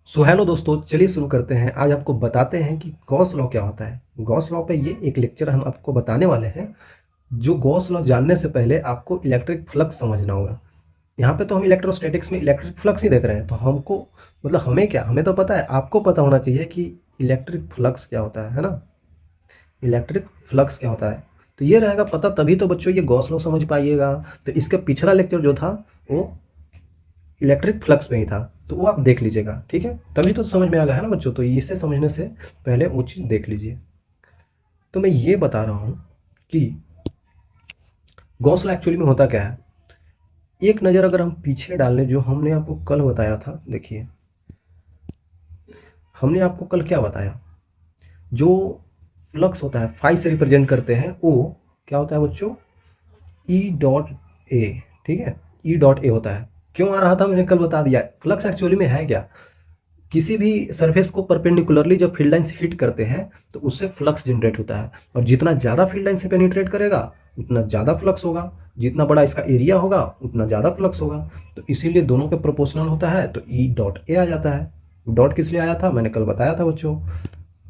So hello दोस्तों, चलिए शुरू करते हैं। आज आपको बताते हैं कि गॉस लॉ क्या होता है। गॉस लॉ पे ये एक लेक्चर हम आपको बताने वाले हैं। जो गॉस लॉ जानने से पहले आपको इलेक्ट्रिक फ्लक्स समझना होगा। यहाँ पे तो हम इलेक्ट्रोस्टैटिक्स में इलेक्ट्रिक फ्लक्स ही देख रहे हैं, तो हमको मतलब हमें क्या, हमें तो पता है, आपको पता होना चाहिए कि इलेक्ट्रिक फ्लक्स क्या होता है ना। इलेक्ट्रिक फ्लक्स क्या होता है, तो ये रहेगा पता, तभी तो बच्चों ये गॉस लॉ समझ पाइएगा। तो इसका पिछला लेक्चर जो था वो इलेक्ट्रिक फ्लक्स में ही था, तो वो आप देख लीजिएगा, ठीक है। तभी तो समझ में आ गया है ना बच्चों। तो इसे समझने से पहले वो चीज़ देख लीजिए। तो मैं ये बता रहा हूँ कि गॉस लॉ एक्चुअली में होता क्या है। एक नज़र अगर हम पीछे डाल लें, जो हमने आपको कल बताया था, देखिए हमने आपको कल क्या बताया। जो फ्लक्स होता है फाई से रिप्रेजेंट करते हैं, वो क्या होता है बच्चों, ई डॉट ए। ठीक है, ई डॉट ए होता है। क्यों आ रहा था मैंने कल बता दिया। फ्लक्स एक्चुअली में है क्या, किसी भी सरफेस को परपेंडिकुलरली जब फील्ड लाइन से हिट करते हैं तो उससे फ्लक्स जनरेट होता है। और जितना ज़्यादा फील्ड लाइन से पेनिट्रेट करेगा उतना ज़्यादा फ्लक्स होगा, जितना बड़ा इसका एरिया होगा उतना ज़्यादा फ्लक्स होगा। तो इसीलिए दोनों के प्रोपोर्शनल होता है, तो ई डॉट ए आ जाता है। डॉट किस लिए आया था मैंने कल बताया था बच्चों,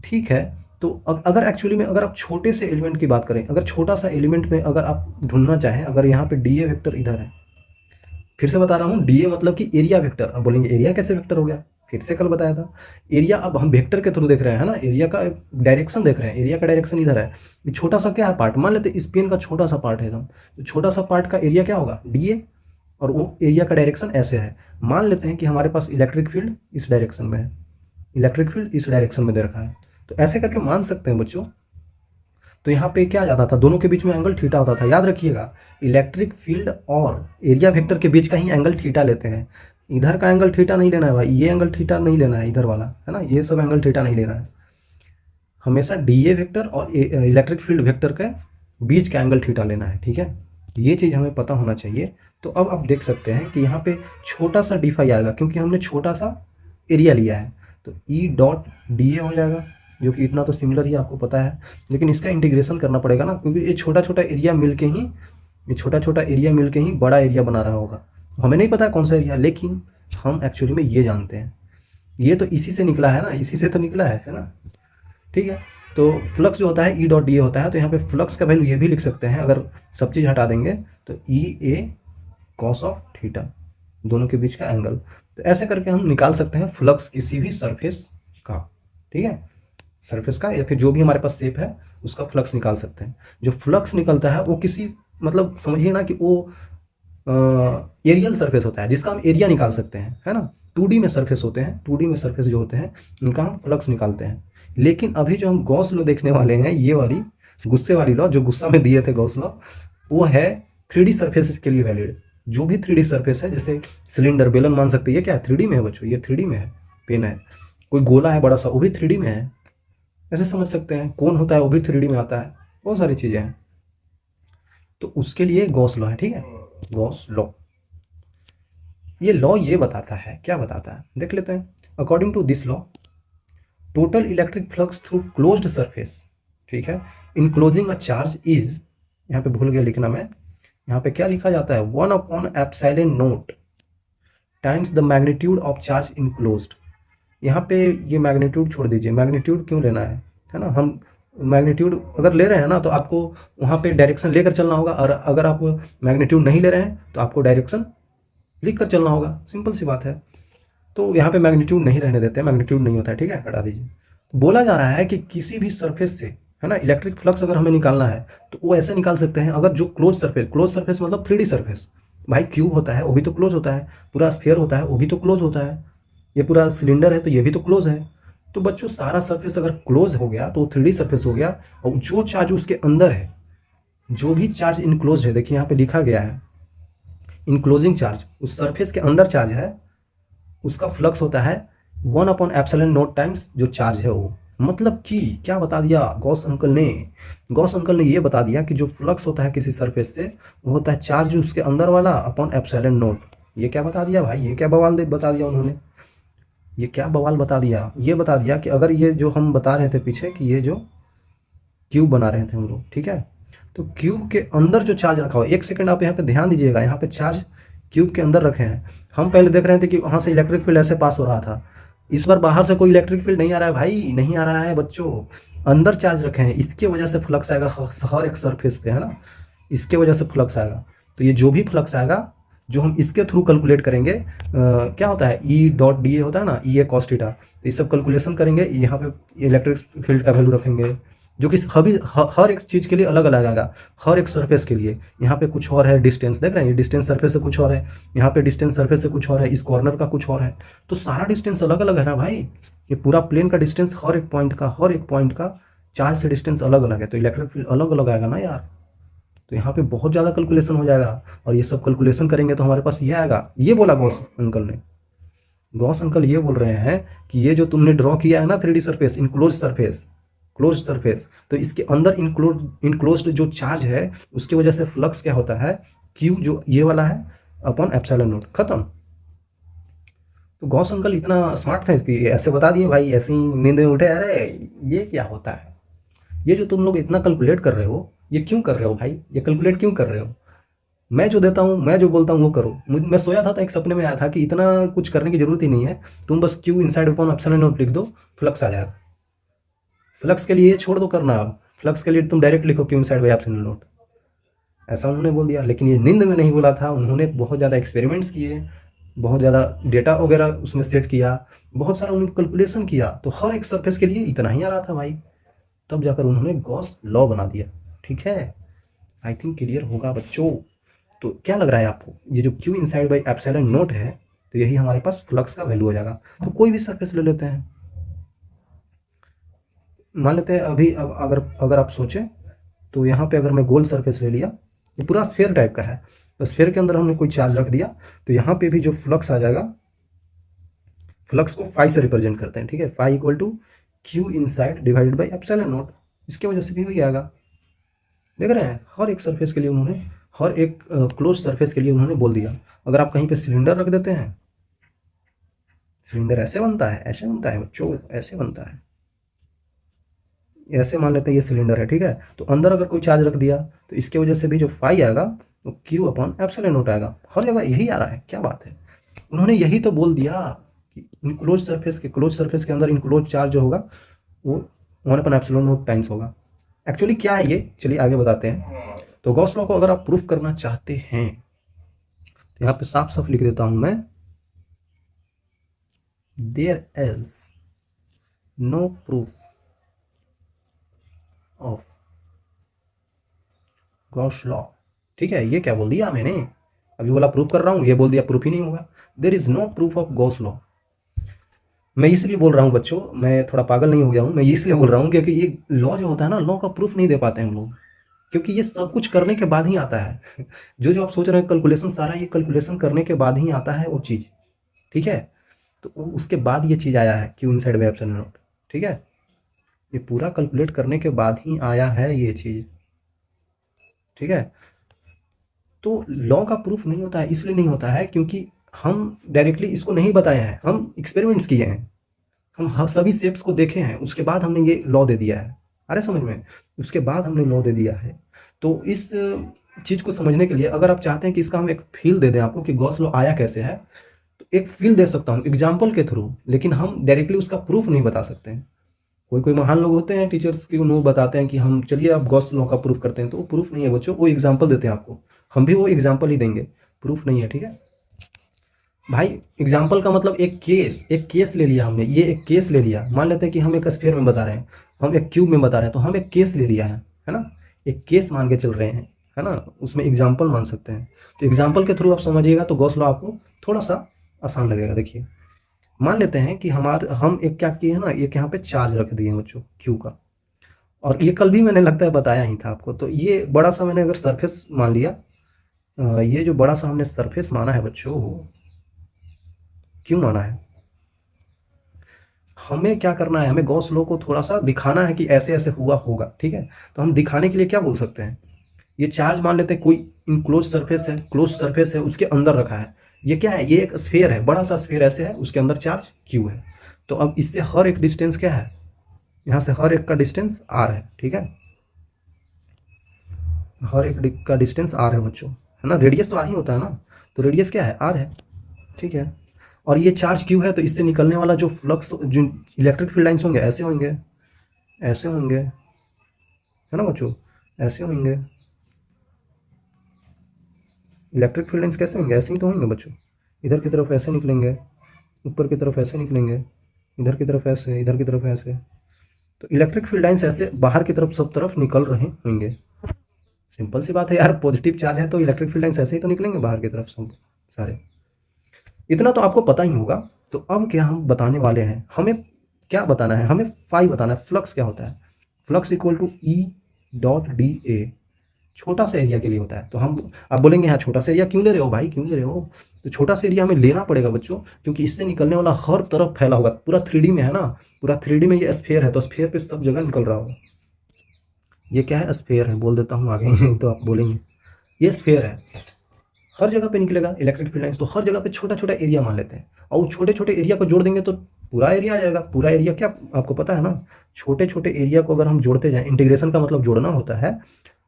ठीक है। तो अगर एक्चुअली में अगर आप छोटे से एलिमेंट की बात करें, अगर छोटा सा एलिमेंट में अगर आप ढूंढना चाहें, अगर यहाँ पे डी ए वेक्टर इधर है, फिर से बता रहा हूँ, डी ए मतलब कि एरिया वेक्टर। अब बोलेंगे एरिया कैसे वेक्टर हो गया, फिर से कल बताया था। एरिया अब हम वेक्टर के थ्रू देख रहे हैं ना, एरिया का डायरेक्शन देख रहे हैं, एरिया का डायरेक्शन इधर है। ये छोटा सा क्या है पार्ट, मान लेते हैं इस पेन का छोटा सा पार्ट है एकदम, तो छोटा सा पार्ट का एरिया क्या होगा डी ए, और वो एरिया का डायरेक्शन ऐसे है। मान लेते हैं कि हमारे पास इलेक्ट्रिक फील्ड इस डायरेक्शन में है, इलेक्ट्रिक फील्ड इस डायरेक्शन में दे रखा है, तो ऐसे करके मान सकते हैं बच्चों। तो यहाँ पे क्या आ जाता था, दोनों के बीच में एंगल थीटा होता था, याद रखिएगा। इलेक्ट्रिक फील्ड और एरिया वेक्टर के बीच का ही एंगल थीटा लेते हैं। इधर का एंगल थीटा नहीं लेना है भाई, ये एंगल थीटा नहीं लेना है, इधर वाला है ना, ये सब एंगल थीटा नहीं लेना है। हमेशा डी ए वेक्टर और इलेक्ट्रिक फील्ड वेक्टर के बीच का एंगल थीटा लेना है, ठीक है। ये चीज़ हमें पता होना चाहिए। तो अब आप देख सकते हैं कि यहाँ पे छोटा सा डी फाई आएगा, क्योंकि हमने छोटा सा एरिया लिया है। तो ई डॉट डी ए हो जाएगा, जो कि इतना तो सिमिलर ही आपको पता है, लेकिन इसका इंटीग्रेशन करना पड़ेगा ना, क्योंकि ये छोटा छोटा एरिया मिलके ही, ये छोटा छोटा एरिया मिलके ही बड़ा एरिया बना रहा होगा। हमें नहीं पता कौन सा एरिया, लेकिन हम एक्चुअली में ये जानते हैं, ये तो इसी से निकला है ना, इसी से तो निकला है ना, ठीक है। तो फ्लक्स जो होता है ई डॉट डी ए होता है। तो यहाँ पे फ्लक्स का वैल्यू ये भी लिख सकते हैं, अगर सब चीज़ हटा देंगे तो ई ए कॉस ऑफ थीटा, दोनों के बीच का एंगल। तो ऐसे करके हम निकाल सकते हैं फ्लक्स किसी भी सरफेस का, ठीक है, सरफेस का, या फिर जो भी हमारे पास शेप है उसका फ्लक्स निकाल सकते हैं। जो फ्लक्स निकलता है वो किसी, मतलब समझिए ना कि वो एरियल सरफेस होता है, जिसका हम एरिया निकाल सकते हैं, है ना। 2D में सरफेस होते हैं, 2D में सरफेस जो होते हैं उनका हम फ्लक्स निकालते हैं। लेकिन अभी जो हम गॉस लॉ देखने वाले हैं, ये वाली गुस्से वाली लॉ, जो गुस्सा में दिए थे गॉस लॉ, वो है 3D सरफेसेस के लिए वैलिड। जो भी 3D सरफेस है, जैसे सिलेंडर, बेलन मान सकते हैं, ये क्या है 3D में है बच्चों, ये 3D में है। पेन है, कोई गोला है बड़ा सा, वो भी 3D में है, ऐसे समझ सकते हैं। कौन होता है वो भी 3D में आता है, बहुत सारी चीज़ें हैं। तो उसके लिए गॉस लॉ है, ठीक है, गॉस लॉ। ये लॉ ये बताता है, क्या बताता है देख लेते हैं। According to this law, total electric flux through closed surface, ठीक है, इनक्लोजिंग अ चार्ज इज, यहाँ पे भूल गया लिखना मैं, यहाँ पे क्या लिखा जाता है, 1/ε0 times the magnitude of charge enclosed. यहाँ पे ये मैग्नीट्यूड छोड़ दीजिए, मैग्नीट्यूड क्यों लेना है ना। हम मैग्नीट्यूड अगर ले रहे हैं ना, तो आपको वहाँ पे डायरेक्शन लेकर चलना होगा, और अगर आप मैग्नीट्यूड नहीं ले रहे हैं तो आपको डायरेक्शन लिख कर चलना होगा, सिंपल सी बात है। तो यहाँ पे मैग्नीट्यूड नहीं रहने देते हैं, मैग्नीट्यूड नहीं होता है, ठीक है, हटा दीजिए। तो बोला जा रहा है कि किसी भी सरफेस से, है ना, इलेक्ट्रिक फ्लक्स अगर हमें निकालना है तो वो ऐसे निकाल सकते हैं, अगर जो क्लोज सरफेस मतलब 3D सरफेस, भाई क्यूब होता है वो भी तो क्लोज होता है, पूरा स्फीयर होता है वो भी तो क्लोज होता है, ये पूरा सिलेंडर है तो ये भी तो क्लोज है। तो बच्चों सारा सरफेस अगर क्लोज हो गया तो 3D सरफेस हो गया, और जो चार्ज उसके अंदर है, जो भी चार्ज इनक्लोज है, देखिए यहाँ पे लिखा गया है इनक्लोजिंग चार्ज, उस सरफेस के अंदर चार्ज है, उसका फ्लक्स होता है 1/ε0 टाइम्स जो चार्ज है वो। मतलब कि क्या बता दिया गॉस अंकल ने, गॉस अंकल ने ये बता दिया कि जो फ्लक्स होता है किसी सरफेस से, वो होता है चार्ज उसके अंदर वाला अपॉन ε0। ये क्या बता दिया भाई, ये क्या बवाल बता दिया उन्होंने, ये क्या बवाल बता दिया। ये बता दिया कि अगर ये जो हम बता रहे थे पीछे, कि ये जो क्यूब बना रहे थे हम लोग, ठीक है, तो क्यूब के अंदर जो चार्ज रखा हो, एक सेकंड आप यहाँ पे ध्यान दीजिएगा, यहाँ पे चार्ज क्यूब के अंदर रखे हैं। हम पहले देख रहे थे कि वहाँ से इलेक्ट्रिक फील्ड ऐसे पास हो रहा था, इस बार बाहर से कोई इलेक्ट्रिक फील्ड नहीं आ रहा है भाई, नहीं आ रहा है बच्चों, अंदर चार्ज रखे हैं, इसके वजह से फ्लक्स आएगा हर एक सरफेस पे, है ना, इसके वजह से फ्लक्स आएगा। तो ये जो भी फ्लक्स आएगा, जो हम इसके थ्रू कैलकुलेट करेंगे, क्या होता है, ई डॉट डी ए होता है ना, ई ए कॉस थीटा, तो ये सब कैलकुलेशन करेंगे, यहाँ पे इलेक्ट्रिक फील्ड का वैल्यू रखेंगे, जो कि हर एक चीज़ के लिए अलग अलग आएगा, हर एक सरफेस के लिए। यहाँ पे कुछ और है डिस्टेंस, देख रहे हैं, ये डिस्टेंस सरफेस से कुछ और है, यहाँ पे डिस्टेंस सरफेस से कुछ और है, इस कॉर्नर का कुछ और है, तो सारा डिस्टेंस अलग अलग है ना भाई, ये पूरा प्लेन का डिस्टेंस हर एक पॉइंट का चार्ज से डिस्टेंस अलग अलग है, तो इलेक्ट्रिक फील्ड अलग अलग आएगा ना यार। तो यहाँ पे बहुत ज़्यादा कैलकुलेशन हो जाएगा, और ये सब कैलकुलेशन करेंगे तो हमारे पास ये आएगा। ये बोला गॉस अंकल ने, गॉस अंकल ये बोल रहे हैं कि ये जो तुमने ड्रॉ किया है ना 3D surface, enclose surface, close surface, तो इसके अंदर इनक्लोज्ड जो चार्ज है उसकी वजह से फ्लक्स क्या होता है, क्यू जो ये वाला है अपॉन एप्सिलॉन नॉट, खत्म। तो गॉस अंकल इतना स्मार्ट थे कि ऐसे बता दिए भाई, ऐसे ही नींद में उठे, अरे ये क्या होता है, ये जो तुम लोग इतना कैलकुलेट कर रहे हो, ये क्यों कर रहे हो भाई, ये कैलकुलेट क्यों कर रहे हो, मैं जो देता हूँ, मैं जो बोलता हूँ वो करो। मैं सोया था तो एक सपने में आया था कि इतना कुछ करने की जरूरत ही नहीं है, तुम bus queue inside upon epsilon not लिख दो, फ्लक्स आ जाएगा। फ्लक्स के लिए छोड़ दो करना, अब फ्लक्स के लिए तुम डायरेक्ट लिखो Q inside by epsilon not, ऐसा उन्होंने बोल दिया। लेकिन ये नींद में नहीं बोला था, उन्होंने बहुत ज़्यादा एक्सपेरिमेंट्स किए, बहुत ज़्यादा डेटा वगैरह उसमें सेट किया, बहुत सारा उन्होंने कैलकुलेशन किया, तो हर एक सरफेस के लिए इतना ही आ रहा था भाई, तब जाकर उन्होंने गॉस लॉ बना दिया। ठीक है, आई थिंक क्लियर होगा बच्चों। तो क्या लग रहा है आपको, ये जो Q inside by epsilon not है, तो यही हमारे पास फ्लक्स का वैल्यू हो जाएगा। तो कोई भी सरफेस ले लेते हैं, मान लेते हैं अभी, अब अगर अगर आप सोचें तो यहाँ पे अगर मैं गोल सरफेस ले लिया, ये पूरा स्फेयर टाइप का है, तो स्फेयर के अंदर हमने कोई चार्ज रख दिया, तो यहाँ पे भी जो फ्लक्स आ जाएगा, फ्लक्स को फाई से रिप्रेजेंट करते हैं, ठीक है, phi equal to Q inside divided by epsilon naught, इसके वजह से भी वही आएगा। देख रहे हैं, हर एक सरफेस के लिए उन्होंने, हर एक क्लोज सरफेस के लिए उन्होंने बोल दिया। अगर आप कहीं पे सिलेंडर रख देते हैं, सिलेंडर ऐसे बनता है, ऐसे बनता है बच्चों, ऐसे बनता है, ऐसे मान लेते हैं ये सिलेंडर है, ठीक है, तो अंदर अगर कोई चार्ज रख दिया तो इसके वजह से भी जो फाई आएगा वो क्यू अपॉन एप्सिलॉन नॉट आएगा, हर जगह यही आ रहा है, क्या बात है। उन्होंने यही तो बोल दिया कि इनक्लोज सरफेस के अंदर इनक्लोज चार्ज जो होगा वो 1 अपॉन एप्सिलॉन नॉट टाइम्स होगा। एक्चुअली क्या है ये, चलिए आगे बताते हैं। तो गॉस लॉ को अगर आप प्रूफ करना चाहते हैं तो यहाँ पे साफ साफ लिख देता हूं मैं, there is no proof of Gauss law. ठीक है, ये क्या बोल दिया मैंने, अभी बोला प्रूफ कर रहा हूं, ये बोल दिया प्रूफ ही नहीं होगा। There is no proof of Gauss law. मैं इसलिए बोल रहा हूँ बच्चों, मैं थोड़ा पागल नहीं हो गया हूँ, मैं इसलिए बोल रहा हूँ क्योंकि ये लॉ जो होता है ना, लॉ का प्रूफ नहीं दे पाते हैं हम लोग, क्योंकि ये सब कुछ करने के बाद ही आता है। जो जो आप सोच रहे हैं कैलकुलेशन, सारा ये कैलकुलेशन करने के बाद ही आता है वो चीज़, ठीक है। तो उसके बाद ये चीज़ आया है Q inside by epsilon not, ठीक है, ये पूरा कैलकुलेट करने के बाद ही आया है ये चीज़, ठीक है। तो लॉ का प्रूफ नहीं होता है, इसलिए नहीं होता है क्योंकि हम डायरेक्टली इसको नहीं बताए हैं, हम एक्सपेरिमेंट्स किए हैं, हम सभी शेप्स को देखे हैं, उसके बाद हमने ये लॉ दे दिया है, अरे समझ में, उसके बाद हमने लॉ दे दिया है। तो इस चीज़ को समझने के लिए अगर आप चाहते हैं कि इसका हम एक फील दे दें आपको कि गॉस लॉ आया कैसे है, तो एक फील दे सकता हूँ एग्जाम्पल के थ्रू, लेकिन हम डायरेक्टली उसका प्रूफ नहीं बता सकते हैं। कोई कोई महान लोग होते हैं टीचर्स की, वो बताते हैं कि हम चलिए आप गॉस लॉ का प्रूफ करते हैं, तो वो प्रूफ नहीं है बच्चों, वो एग्जाम्पल देते हैं आपको, हम भी वो एग्जाम्पल ही देंगे, प्रूफ नहीं है, ठीक है भाई। एग्जाम्पल का मतलब एक केस ले लिया हमने, ये एक केस ले लिया, मान लेते हैं कि हम एक स्फीयर में बता रहे हैं, हम एक क्यूब में बता रहे हैं, तो हम एक केस ले लिया है ना, एक केस मान के चल रहे हैं, है ना, उसमें एग्जाम्पल मान सकते हैं। तो एग्जाम्पल के थ्रू आप समझिएगा तो गॉस लॉ आपको थोड़ा सा आसान लगेगा। देखिए, मान लेते हैं कि हम एक क्या किए हैं ना, एक यहाँ पे चार्ज रख दिए हैं बच्चों क्यू का, और ये कल भी मैंने लगता है बताया ही था आपको। तो ये बड़ा सा मैंने अगर सरफेस मान लिया, ये जो बड़ा सा हमने सरफेस माना है बच्चों, क्यों माना है, हमें क्या करना है, हमें गॉस लॉ को थोड़ा सा दिखाना है कि ऐसे ऐसे हुआ होगा, ठीक है। तो हम दिखाने के लिए क्या बोल सकते हैं, ये चार्ज मान लेते हैं कोई इनक्लोज सरफेस है, क्लोज सरफेस है, उसके अंदर रखा है, ये क्या है, ये एक स्फीयर है, बड़ा सा स्फीयर ऐसे है, उसके अंदर चार्ज क्यू है। तो अब इससे हर एक डिस्टेंस क्या है, यहाँ से हर एक का डिस्टेंस आर है, ठीक है, हर एक का डिस्टेंस आर है बच्चों, है ना, रेडियस तो आर ही होता है ना, तो रेडियस क्या है, आर है, ठीक है। और ये चार्ज क्यू है, तो इससे निकलने वाला जो फ्लक्स, जो इलेक्ट्रिक फील्ड लाइन्स होंगे ऐसे होंगे, ऐसे होंगे, है ना बच्चों, ऐसे होंगे। इलेक्ट्रिक फील्ड लाइन्स कैसे होंगे, ऐसे ही तो होंगे बच्चों। इधर की तरफ ऐसे निकलेंगे, ऊपर की तरफ ऐसे निकलेंगे, इधर की तरफ ऐसे, इधर की तरफ ऐसे। तो इलेक्ट्रिक फील्ड लाइन्स ऐसे बाहर की तरफ सब तरफ निकल रहे होंगे। सिंपल सी बात है यार, पॉजिटिव चार्ज है तो इलेक्ट्रिक फील्ड लाइन्स ऐसे ही तो निकलेंगे बाहर की तरफ सब सारे। इतना तो आपको पता ही होगा। तो अब क्या हम बताने वाले हैं, हमें क्या बताना है, हमें फाई बताना है। फ्लक्स क्या होता है, flux equal to E dot D A, छोटा सा एरिया के लिए होता है। तो हम आप बोलेंगे हाँ छोटा सा एरिया क्यों ले रहे हो भाई, क्यों ले रहे हो? तो छोटा सा एरिया हमें लेना पड़ेगा बच्चों, क्योंकि इससे निकलने वाला हर तरफ फैला होगा। पूरा 3D में है ना, पूरा 3D में ये स्फीयर है, तो स्फीयर पे सब जगह निकल रहा होगा। ये क्या है, स्फीयर है, बोल देता हूँ आगे तो आप बोलेंगे ये स्फीयर है, हर जगह पे निकलेगा इलेक्ट्रिक फील्ड लाइन्स। तो हर जगह पे छोटा छोटा एरिया मान लेते हैं, और वो छोटे छोटे एरिया को जोड़ देंगे तो पूरा एरिया आ जाएगा। पूरा एरिया क्या आपको पता है ना, छोटे छोटे एरिया को अगर हम जोड़ते जाएं, इंटीग्रेशन का मतलब जोड़ना होता है।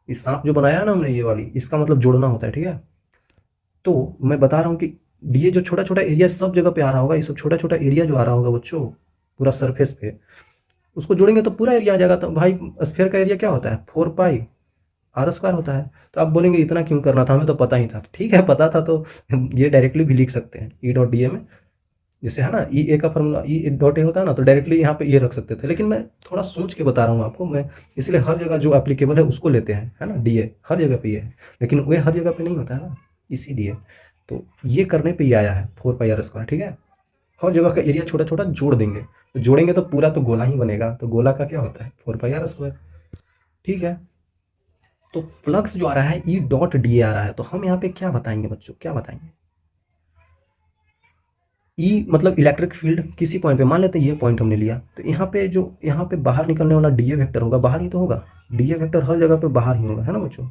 इस सांप जो बनाया है ना हमने ये वाली, इसका मतलब जोड़ना होता है, ठीक है। तो मैं बता रहा हूँ कि ये जो छोटा छोटा एरिया सब जगह पे आ रहा होगा, ये सब छोटा छोटा एरिया जो आ रहा होगा बच्चों पूरा सरफेस पे, उसको जोड़ेंगे तो पूरा एरिया आ जाएगा। तो भाई स्फीयर का एरिया क्या होता है, 4πr² होता है। तो आप बोलेंगे इतना क्यों करना था, हमें तो पता ही था। ठीक है, पता था तो ये डायरेक्टली भी लिख सकते हैं ई डॉट डी ए में, जैसे है ना ई ए का फॉर्मूला ई डॉट ए होता है ना, तो डायरेक्टली यहाँ पे ये रख सकते थे। लेकिन मैं थोड़ा सोच के बता रहा हूँ आपको मैं, इसलिए हर जगह जो एप्लीकेबल है उसको लेते हैं, है ना, डी ए हर जगह पे ये है, लेकिन वे हर जगह पे नहीं होता है ना, इसीलिए। तो ये करने पे ही आया है 4πr², ठीक है। हर जगह का एरिया छोटा छोटा जोड़ देंगे, तो जोड़ेंगे तो पूरा तो गोला ही बनेगा। तो गोला का क्या होता है 4πr², ठीक है। तो फ्लक्स जो आ रहा है ई डॉट डी ए आ रहा है, तो हम यहाँ पे क्या बताएंगे बच्चों, क्या बताएंगे? ई मतलब इलेक्ट्रिक फील्ड किसी पॉइंट पे, मान लेते हैं ये पॉइंट हमने लिया, तो यहाँ पे जो यहाँ पे बाहर निकलने वाला डी ए वेक्टर होगा, बाहर ही तो होगा। डी ए वेक्टर हर जगह पे बाहर ही होगा, है ना बच्चों।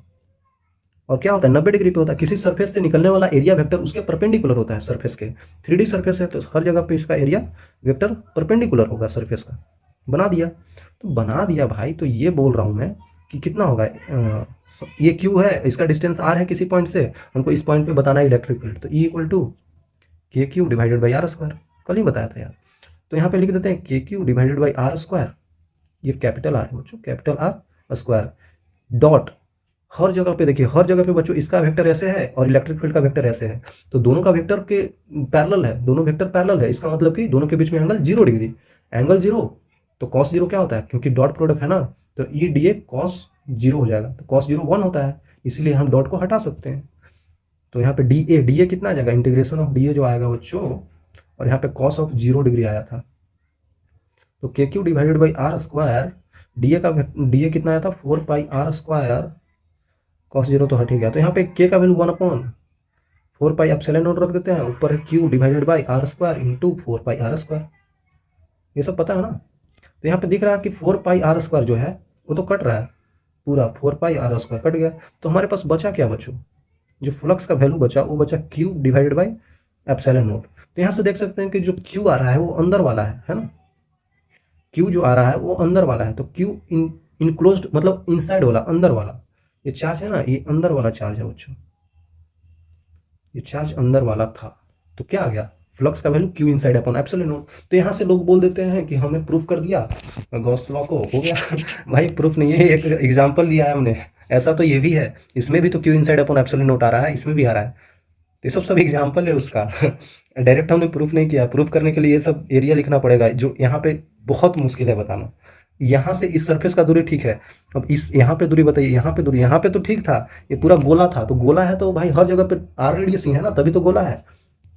और क्या होता है 90 डिग्री पे होता है, किसी सरफेस से निकलने वाला एरिया वेक्टर उसके परपेंडिकुलर होता है सरफेस के। 3D सरफेस है तो हर जगह पे इसका एरिया वेक्टर परपेंडिकुलर होगा सरफेस का। बना दिया, तो बना दिया भाई। तो ये बोल रहा हूँ मैं कि कितना होगा, ये क्यू है, इसका डिस्टेंस आर है किसी पॉइंट से, हमको इस पॉइंट पे बताना है इलेक्ट्रिक फील्ड, तो ई इक्वल टू के क्यू डिवाइडेड बाई r²। कल ही बताया था यार। तो यहाँ पे लिख देते हैं के क्यू डिवाइडेड बाई r², ये कैपिटल आर है बच्चों, कैपिटल R², डॉट हर जगह पे देखिए, हर जगह पे बच्चों इसका वेक्टर ऐसे है और इलेक्ट्रिक फील्ड का वेक्टर ऐसे है, तो दोनों का वेक्टर के पैरेलल है, दोनों वेक्टर पैरेलल है। इसका मतलब कि दोनों के बीच में एंगल 0 डिग्री, एंगल 0, तो cos 0 क्या होता है, क्योंकि डॉट प्रोडक्ट है ना, तो ई डी ए cos 0 हो जाएगा। तो cos 0 1 होता है, इसीलिए हम डॉट को हटा सकते हैं। तो यहाँ पे डी ए कितना आ जाएगा, इंटीग्रेशन ऑफ डी ए जो आएगा बच्चों, और यहाँ पे cos ऑफ 0 डिग्री आया था, तो के Q divided by r², D A कितना आया था 4πr², cos 0 तो हट ही गया। तो यहाँ पे k का वैल्यू 1/4πε0 रख देते हैं, ऊपर है q divided by r² into 4πr², ये सब पता है ना। तो यहाँ पे दिख रहा है कि 4πr² जो है वो तो कट रहा है, पूरा 4πr² कट गया। तो हमारे पास बचा क्या बच्चों, जो फ्लक्स का वैल्यू बचा वो बचा q डिवाइडेड बाई ε0। तो यहाँ से देख सकते हैं कि जो q आ रहा है वो अंदर वाला है ना, q जो आ रहा है वो अंदर वाला है। तो q इनक्लोज्ड मतलब इनसाइड वाला, अंदर वाला ये चार्ज है ना, ये अंदर वाला चार्ज है बच्चों, ये चार्ज अंदर वाला था। तो क्या आ गया, फ्लक्स का वैल्यू q इनसाइड अपॉन ε0। तो यहाँ से लोग बोल देते हैं कि हमने प्रूफ कर दिया गॉस लॉ को, हो गया भाई प्रूफ नहीं है, एक एग्जांपल लिया है हमने। ऐसा तो ये भी है, इसमें भी तो q इनसाइड अपॉन ε0 आ रहा है, इसमें भी आ रहा है। तो ये सब एग्जाम्पल है उसका डायरेक्ट हमने प्रूफ नहीं किया। प्रूफ करने के लिए ये सब एरिया लिखना पड़ेगा, जो यहाँ पे बहुत मुश्किल है बताना। यहाँ से इस सरफेस का दूरी ठीक है, अब इस यहाँ पे दूरी बताइए, यहाँ पे दूरी, यहाँ पे तो ठीक था, ये पूरा गोला था। तो गोला है तो भाई हर जगह पे आर रेडियस ही है ना, तभी तो गोला है।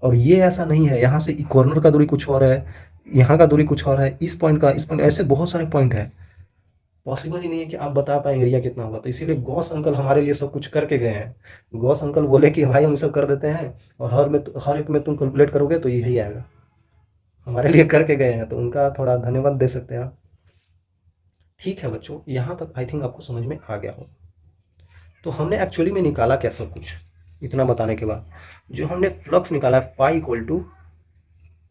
और ये ऐसा नहीं है, यहाँ से कॉर्नर का दूरी कुछ और है, यहाँ का दूरी कुछ और है, इस पॉइंट का इस पॉइंट, ऐसे बहुत सारे पॉइंट है। पॉसिबल ही नहीं है कि आप बता पाए एरिया कितना होगा। तो इसीलिए गॉस अंकल हमारे लिए सब कुछ करके गए हैं। गॉस अंकल बोले कि भाई हम सब कर देते हैं, और हर एक में तुम कैलकुलेट करोगे तो यही आएगा, हमारे लिए करके गए हैं। तो उनका थोड़ा धन्यवाद दे सकते हैं आप। ठीक है बच्चों, यहाँ तक आई थिंक आपको समझ में आ गया हो। तो हमने एक्चुअली में निकाला क्या सब कुछ, इतना बताने के बाद जो हमने फ्लक्स निकाला है phi equal to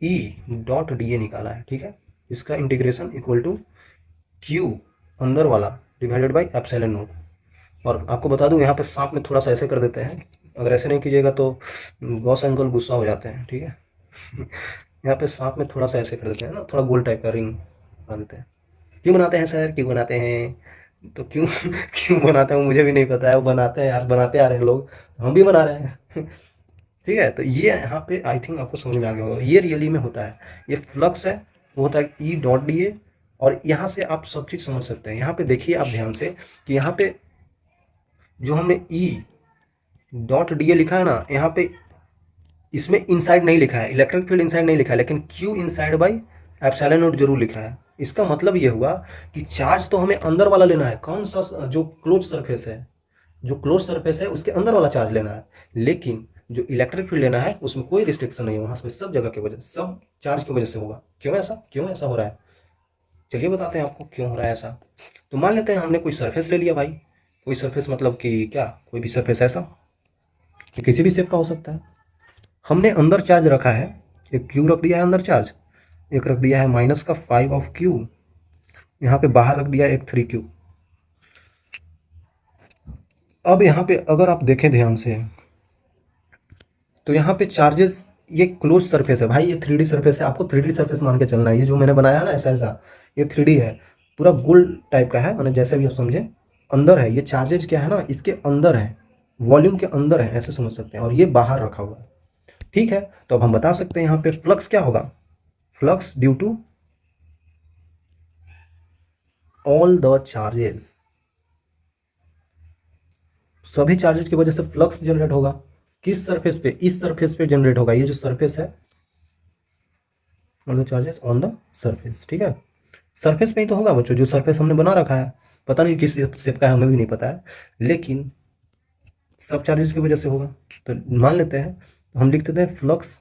E dot D A निकाला है, ठीक है। इसका इंटीग्रेशन इक्वल टू क्यू अंदर वाला डिवाइडेड बाई ε0। और आपको बता दूं यहाँ पे सांप में थोड़ा सा ऐसे कर देते हैं, अगर ऐसे नहीं कीजिएगा तो गॉस अंकल गुस्सा हो जाते हैं, ठीक है यहाँ पे सांप में थोड़ा सा ऐसे कर देते हैं ना, थोड़ा गोल टाइप का रिंग बना देते हैं। क्यों बनाते हैं सर, क्यों बनाते हैं? तो क्यों क्यों बनाते हैं मुझे भी नहीं पता है, वो बनाते हैं यार, बनाते आ रहे हैं लोग, हम भी बना रहे हैं। ठीक है, तो ये यहाँ पे आई थिंक आपको समझ में आ गया होगा, ये रियली में होता है, ये फ्लक्स है, वो होता है ई डॉट डी ए। और यहाँ से आप सब चीज़ समझ सकते हैं। यहाँ पे देखिए आप ध्यान से कि यहाँ पे जो हमने ई डॉट डी ए लिखा है ना, यहाँ पे इसमें इनसाइड नहीं लिखा है, इलेक्ट्रिक फील्ड इनसाइड नहीं लिखा है, लेकिन Q inside by epsilon not जरूर लिखा है। इसका मतलब ये हुआ कि चार्ज तो हमें अंदर वाला लेना है, कौन सा, जो क्लोज सरफेस है, जो क्लोज सरफेस है उसके अंदर वाला चार्ज लेना है। लेकिन जो इलेक्ट्रिक फील्ड लेना है उसमें कोई रिस्ट्रिक्शन नहीं है, वहां से सब जगह की वजह, सब चार्ज की वजह से होगा। क्यों ऐसा हो रहा है, चलिए बताते हैं आपको क्यों हो रहा है ऐसा। तो मान लेते हैं हमने कोई सरफेस ले लिया भाई, कोई सरफेस मतलब कि क्या, कोई भी सरफेस ऐसा, ये किसी भी शेप का हो सकता है। हमने अंदर चार्ज रखा है, एक क्यू रख दिया है अंदर चार्ज, एक रख दिया है माइनस का 5 ऑफ क्यू, यहाँ पे बाहर रख दिया है एक 3 क्यू। अब यहाँ पे अगर आप देखें ध्यान से, तो यहाँ पे चार्जेस, ये क्लोज सरफेस है भाई, ये 3D सरफेस है, आपको 3D सरफेस मान के चलना है। ये जो मैंने बनाया है ना ऐसा ऐसा, ये 3D है, पूरा गोल टाइप का है, मैंने जैसे भी आप समझे, अंदर है ये चार्जेज, क्या है ना, इसके अंदर है, वॉल्यूम के अंदर है, ऐसे समझ सकते हैं, और ये बाहर रखा हुआ है। ठीक है, तो अब हम बता सकते हैं यहाँ पे फ्लक्स क्या होगा, flux due to all the charges, सभी चार्जेस की वजह से फ्लक्स जनरेट होगा। किस सरफेस पे, इस सरफेस पे जनरेट होगा, ये जो सरफेस है, all the charges on the surface. ठीक है, सरफेस पे ही तो होगा बच्चों, जो सरफेस हमने बना रखा है, पता नहीं किस शेप का है, हमें भी नहीं पता है, लेकिन सब चार्जेस की वजह से होगा। तो मान लेते हैं, तो हम लिख देते हैं flux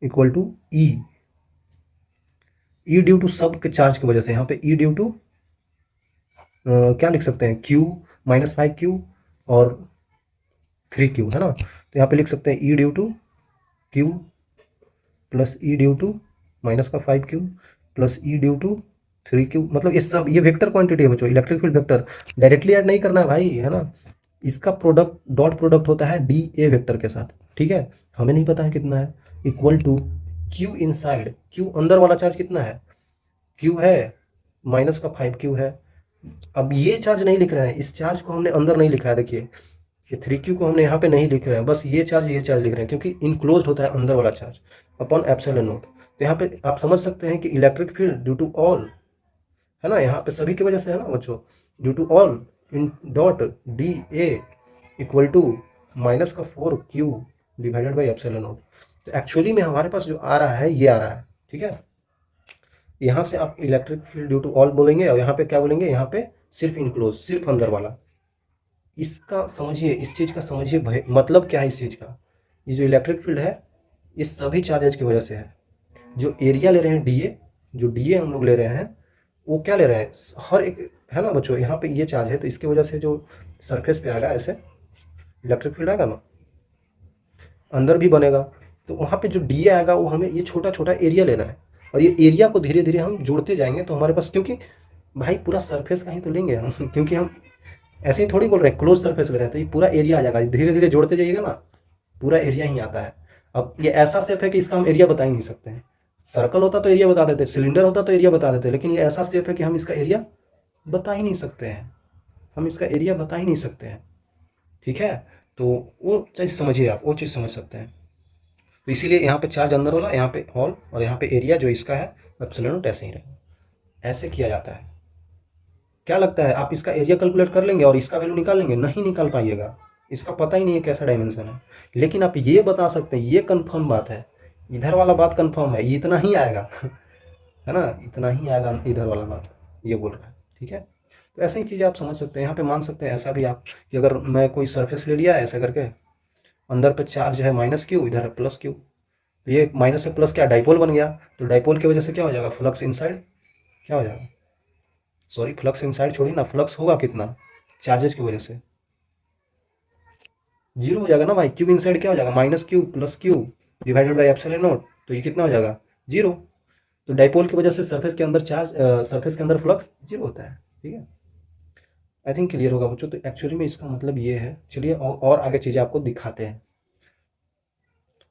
equal to E, E due to सब के चार्ज की वजह से, यहाँ पे ई ड्यू टू क्या लिख सकते हैं, क्यू माइनस 5 क्यू और 3 क्यू, है ना। तो यहाँ पे लिख सकते हैं E due to Q plus E due to minus का 5 Q plus E due to 3 Q. मतलब ये सब, ये वेक्टर क्वांटिटी है बच्चों, electric field vector, directly add नहीं करना है भाई, है ना। इसका प्रोडक्ट, डॉट प्रोडक्ट होता है डी ए वेक्टर के साथ। ठीक है, हमें नहीं पता है कितना है, equal to Q inside, Q अंदर वाला चार्ज कितना है, क्यू है माइनस का 5 क्यू है। अब ये चार्ज नहीं लिख रहे हैं, इस चार्ज को हमने अंदर नहीं लिखा है, देखिए ये 3 क्यू को हमने यहाँ पे नहीं लिख रहे हैं, बस ये चार्ज लिख रहे हैं, क्योंकि इनक्लोज होता है अंदर वाला चार्ज अपॉन एप्सिलॉन नॉट। तो यहाँ पे आप समझ सकते हैं कि electric field due to all, है ना, यहाँ पे सभी की वजह से है ना बच्चों, due to all in dot D A equal to minus का 4 Q divided by epsilon naught. तो एक्चुअली में हमारे पास जो आ रहा है ये आ रहा है। ठीक है, यहाँ से आप electric field due to all बोलेंगे, और यहाँ पे क्या बोलेंगे, यहाँ पे सिर्फ इनक्लोज, सिर्फ अंदर वाला। इसका समझिए, इस चीज़ का समझिए मतलब क्या है इस चीज़ का। ये जो इलेक्ट्रिक फील्ड है, ये सभी चार्जेज की वजह से है। जो एरिया ले रहे हैं डी ए, जो डी ए हम लोग ले रहे हैं, वो क्या ले रहे हैं, हर एक, है ना बच्चों, यहाँ पे ये चार्ज है, तो इसकी वजह से जो सरफेस पे आएगा ऐसे इलेक्ट्रिक फील्ड आएगा ना, अंदर भी बनेगा। तो वहाँ पे जो डी ए आएगा, वो हमें ये छोटा छोटा एरिया लेना है, और ये एरिया को धीरे धीरे हम जोड़ते जाएंगे, तो हमारे पास, क्योंकि भाई पूरा सरफेस का ही तो लेंगे हम, क्योंकि हम ऐसे ही थोड़ी बोल रहे हैं, क्लोज सरफेस ले रहे हैं, तो ये पूरा एरिया आ जाएगा, धीरे धीरे जोड़ते जाइएगा ना, पूरा एरिया ही आता है। अब ये ऐसा शेप है कि इसका हम एरिया बता ही नहीं सकते हैं। सर्कल होता तो एरिया बता देते, सिलेंडर होता तो एरिया बता देते, लेकिन ये ऐसा शेप है कि हम इसका एरिया बता ही नहीं सकते हैं, हम इसका एरिया बता ही नहीं सकते हैं। ठीक है, तो वो चीज़ समझिए आप, वो चीज़ समझ सकते हैं। तो इसीलिए यहाँ पे चार्ज अंदर वाला, यहाँ पे हॉल, और यहाँ पे एरिया जो इसका है एप्सिलॉन नॉट, ऐसे ही रहेगा, ऐसे किया जाता है। क्या लगता है आप इसका एरिया कैलकुलेट कर लेंगे और इसका वैल्यू निकाल लेंगे? नहीं निकाल पाइएगा, इसका पता ही नहीं है कैसा डायमेंशन है। लेकिन आप ये बता सकते हैं, ये कंफर्म बात है, इधर वाला बात कंफर्म है, ये इतना ही आएगा, है ना, इतना ही आएगा इधर वाला बात, ये बोल रहा है। ठीक है, तो ऐसे ही चीज़ें आप समझ सकते हैं। यहाँ पे मान सकते हैं ऐसा भी आप, कि अगर मैं कोई सरफेस ले लिया ऐसा करके, अंदर पे चार्ज है -Q, इधर है +Q, तो ये माइनस से प्लस क्या, डाइपोल बन गया। तो डाइपोल की वजह से क्या हो जाएगा, फ्लक्स इनसाइड क्या हो जाएगा, सॉरी फ्लक्स इनसाइड छोड़िए ना, फ्लक्स होगा कितना, चार्जेस की वजह से जीरो हो जाएगा ना भाई। क्यू इनसाइड क्या हो जाएगा, -Q + Q divided by epsilon naught, तो ये कितना हो जाएगा, जीरो। तो डाइपोल की वजह से सरफेस के अंदर चार्ज, सरफेस के अंदर फ्लक्स जीरो होता है। ठीक है, आई थिंक क्लियर होगा बच्चों। तो एक्चुअली में इसका मतलब ये है, चलिए और आगे चीज़ें आपको दिखाते हैं।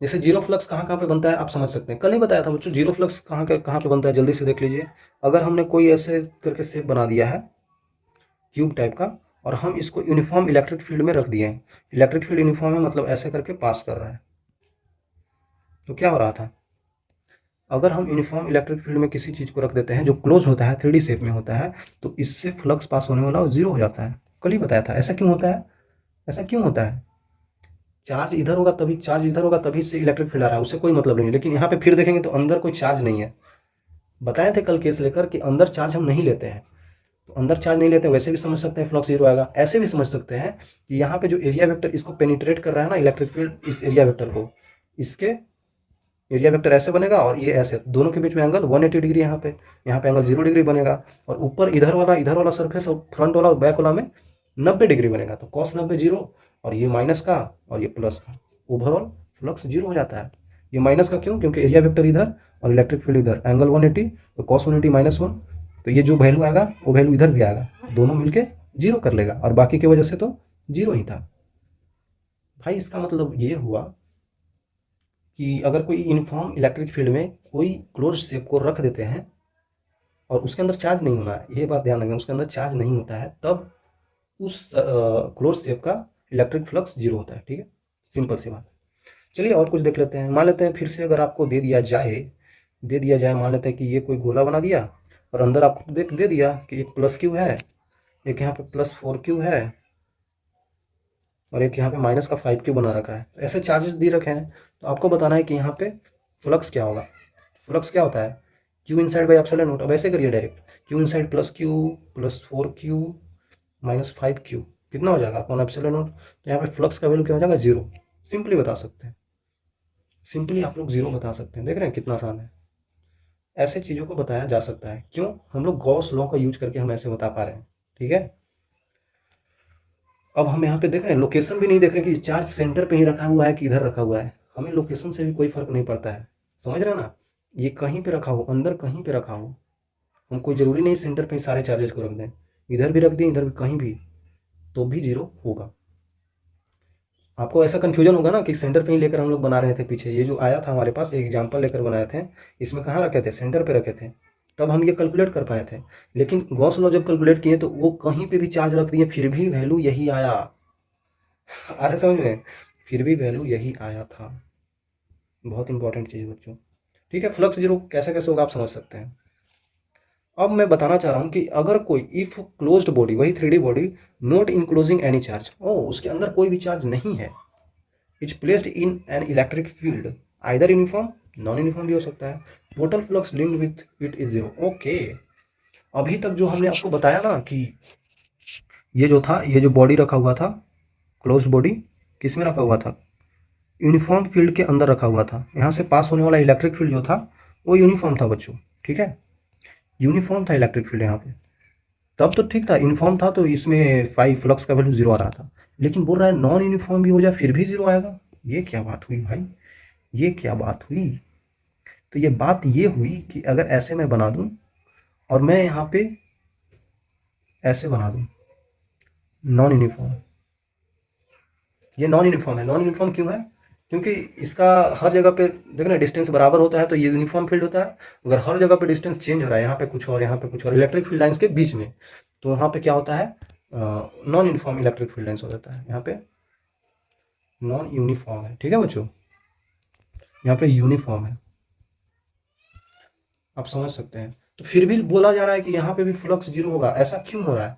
जैसे जीरो फ्लक्स कहाँ कहाँ पे बनता है आप समझ सकते हैं, कल ही बताया था बच्चों जीरो फ्लक्स कहाँ पे बनता है, जल्दी से देख लीजिए। अगर हमने कोई ऐसे करके शेप बना दिया है क्यूब टाइप का, और हम इसको यूनिफॉर्म इलेक्ट्रिक फील्ड में रख दिए हैं, इलेक्ट्रिक फील्ड यूनिफॉर्म है मतलब ऐसे करके पास कर रहा है, तो क्या हो रहा था, अगर हम यूनिफॉर्म इलेक्ट्रिक फील्ड में किसी चीज़ को रख देते हैं जो क्लोज होता है, 3D शेप में होता है, तो इससे फ्लक्स पास होने वाला जीरो हो जाता है। कल ही बताया था। ऐसा क्यों होता है, ऐसा क्यों होता है, चार्ज इधर होगा तभी से इलेक्ट्रिक फील्ड आ रहा है, उससे कोई मतलब नहीं। लेकिन यहाँ पे फिर देखेंगे तो अंदर कोई चार्ज नहीं है। बताए थे कल केस लेकर कि अंदर चार्ज हम नहीं लेते हैं, तो अंदर चार्ज नहीं लेते, वैसे भी समझ सकते हैं फ्लक्स जीरो आएगा। ऐसे भी समझ सकते हैं कि यहाँ पे जो एरिया वेक्टर इसको पेनिट्रेट कर रहा है ना इलेक्ट्रिक फील्ड, इस एरिया वेक्टर को, इसके एरिया वेक्टर ऐसे बनेगा और ये ऐसे, दोनों के बीच में एंगल 180 डिग्री, यहाँ पे एंगल 0 डिग्री बनेगा, और ऊपर इधर वाला सरफेस और फ्रंट वाला और बैक वाला में 90 डिग्री बनेगा। तो कॉस 90 जीरो, और ये माइनस का और ये प्लस का, ओवरऑल फ्लक्स जीरो हो जाता है। ये माइनस का क्यों, क्योंकि एरिया वेक्टर इधर और इलेक्ट्रिक फील्ड इधर, एंगल 180, तो कॉस 180 -1, तो ये जो वैल्यू आएगा वो वैल्यू इधर भी आएगा, दोनों मिलके जीरो कर लेगा, और बाकी की वजह से तो जीरो ही था। भाई इसका मतलब ये हुआ कि अगर कोई यूनिफॉर्म इलेक्ट्रिक फील्ड में कोई क्लोज शेप को रख देते हैं और उसके अंदर चार्ज नहीं होना है, ये बात ध्यान रखना, उसके अंदर चार्ज नहीं होता है, तब उस क्लोज शेप का इलेक्ट्रिक फ्लक्स जीरो होता है। ठीक है, सिंपल सी बात। चलिए और कुछ देख लेते हैं। मान लेते हैं फिर से, अगर आपको दे दिया जाए, मान लेते हैं कि ये कोई गोला बना दिया और अंदर आपको दे दिया कि एक प्लस क्यू है, एक यहाँ पे +4 क्यू है, और एक यहाँ पे -5 क्यू बना रखा है। ऐसे चार्जेस दे रखे हैं, तो आपको बताना है कि यहाँ पे फ्लक्स क्या होगा। फ्लक्स क्या होता है, Q inside by epsilon naught. अब ऐसे करिए direct, Q inside +Q +4Q -5Q कितना हो जाएगा अपॉन एप्सिलॉन नॉट। तो यहाँ पे फ्लक्स का वैल्यू क्या हो जाएगा, जीरो। सिंपली बता सकते हैं, सिंपली आप लोग जीरो बता सकते हैं। देख रहे हैं कितना आसान है, ऐसे चीज़ों को बताया जा सकता है। क्यों, हम लोग गॉस लॉ का यूज करके हम ऐसे बता पा रहे हैं। ठीक है, अब हम यहाँ पे देख रहे हैं, लोकेशन भी नहीं देख रहे कि चार्ज सेंटर पे ही रखा हुआ है कि इधर रखा हुआ है, हमें लोकेशन से भी कोई फर्क नहीं पड़ता है। समझ रहे हैं ना, ये कहीं पे रखा हो, अंदर कहीं पे रखा हो, हम कोई ज़रूरी नहीं सेंटर पे ही सारे चार्जेस को रख दें, इधर भी रख दें इधर भी, कहीं भी, तो भी जीरो होगा। आपको ऐसा कन्फ्यूजन होगा ना कि सेंटर पे ही लेकर हम लोग बना रहे थे। पीछे ये जो आया था हमारे पास, एक एग्जाम्पल लेकर बनाए थे, इसमें कहाँ रखे थे, सेंटर पे रखे थे, तब हम ये कैलकुलेट कर पाए थे। लेकिन गॉस लॉ जब कैलकुलेट किए तो वो कहीं पे भी चार्ज रख दिए, फिर भी वैल्यू यही आया। आ रहे समझ में, फिर भी वैल्यू यही आया था। बहुत इंपॉर्टेंट चीज़ है बच्चों। ठीक है, फ्लक्स जीरो कैसे कैसे होगा आप समझ सकते हैं। अब मैं बताना चाह रहा हूँ कि अगर कोई इफ क्लोज्ड बॉडी, वही 3D body, not enclosing any charge, उसके अंदर कोई भी चार्ज नहीं है, is placed in an electric field, either uniform, non uniform भी हो सकता है, total flux linked with it is zero. Okay, अभी तक जो हमने आपको बताया ना कि ये जो था, ये जो बॉडी रखा हुआ था, क्लोज्ड बॉडी, किस में रखा हुआ था, यूनिफॉर्म फील्ड के अंदर रखा हुआ था। यहाँ से पास होने वाला इलेक्ट्रिक फील्ड जो था वो यूनिफॉर्म था बच्चों। ठीक है, यूनिफॉर्म था इलेक्ट्रिक फील्ड यहाँ पे, तब तो ठीक था, यूनिफॉर्म था तो इसमें फाइव फ्लक्स का वैल्यू जीरो आ रहा था। लेकिन बोल रहा है नॉन यूनिफॉर्म भी हो जाए फिर भी जीरो आएगा। ये क्या बात हुई भाई, ये क्या बात हुई। तो ये बात ये हुई कि अगर ऐसे मैं बना दूं और मैं यहाँ पे ऐसे बना दूं, नॉन यूनिफॉर्म, ये नॉन यूनिफॉर्म है। नॉन यूनिफॉर्म क्यों है, क्योंकि इसका हर जगह पे देखना डिस्टेंस बराबर होता है तो ये यूनिफॉर्म फील्ड होता है। अगर हर जगह पे डिस्टेंस चेंज हो रहा है, यहाँ पे कुछ और यहाँ पे कुछ और, इलेक्ट्रिक फील्ड लाइन्स के बीच में, तो यहाँ पे क्या होता है, non uniform electric field lines हो जाता है। यहाँ पे नॉन यूनिफॉर्म है। ठीक है बच्चों, यहाँ पे यूनिफॉर्म है, आप समझ सकते हैं। तो फिर भी बोला जा रहा है कि यहाँ पे भी फ्लक्स जीरो होगा, ऐसा क्यों हो रहा है,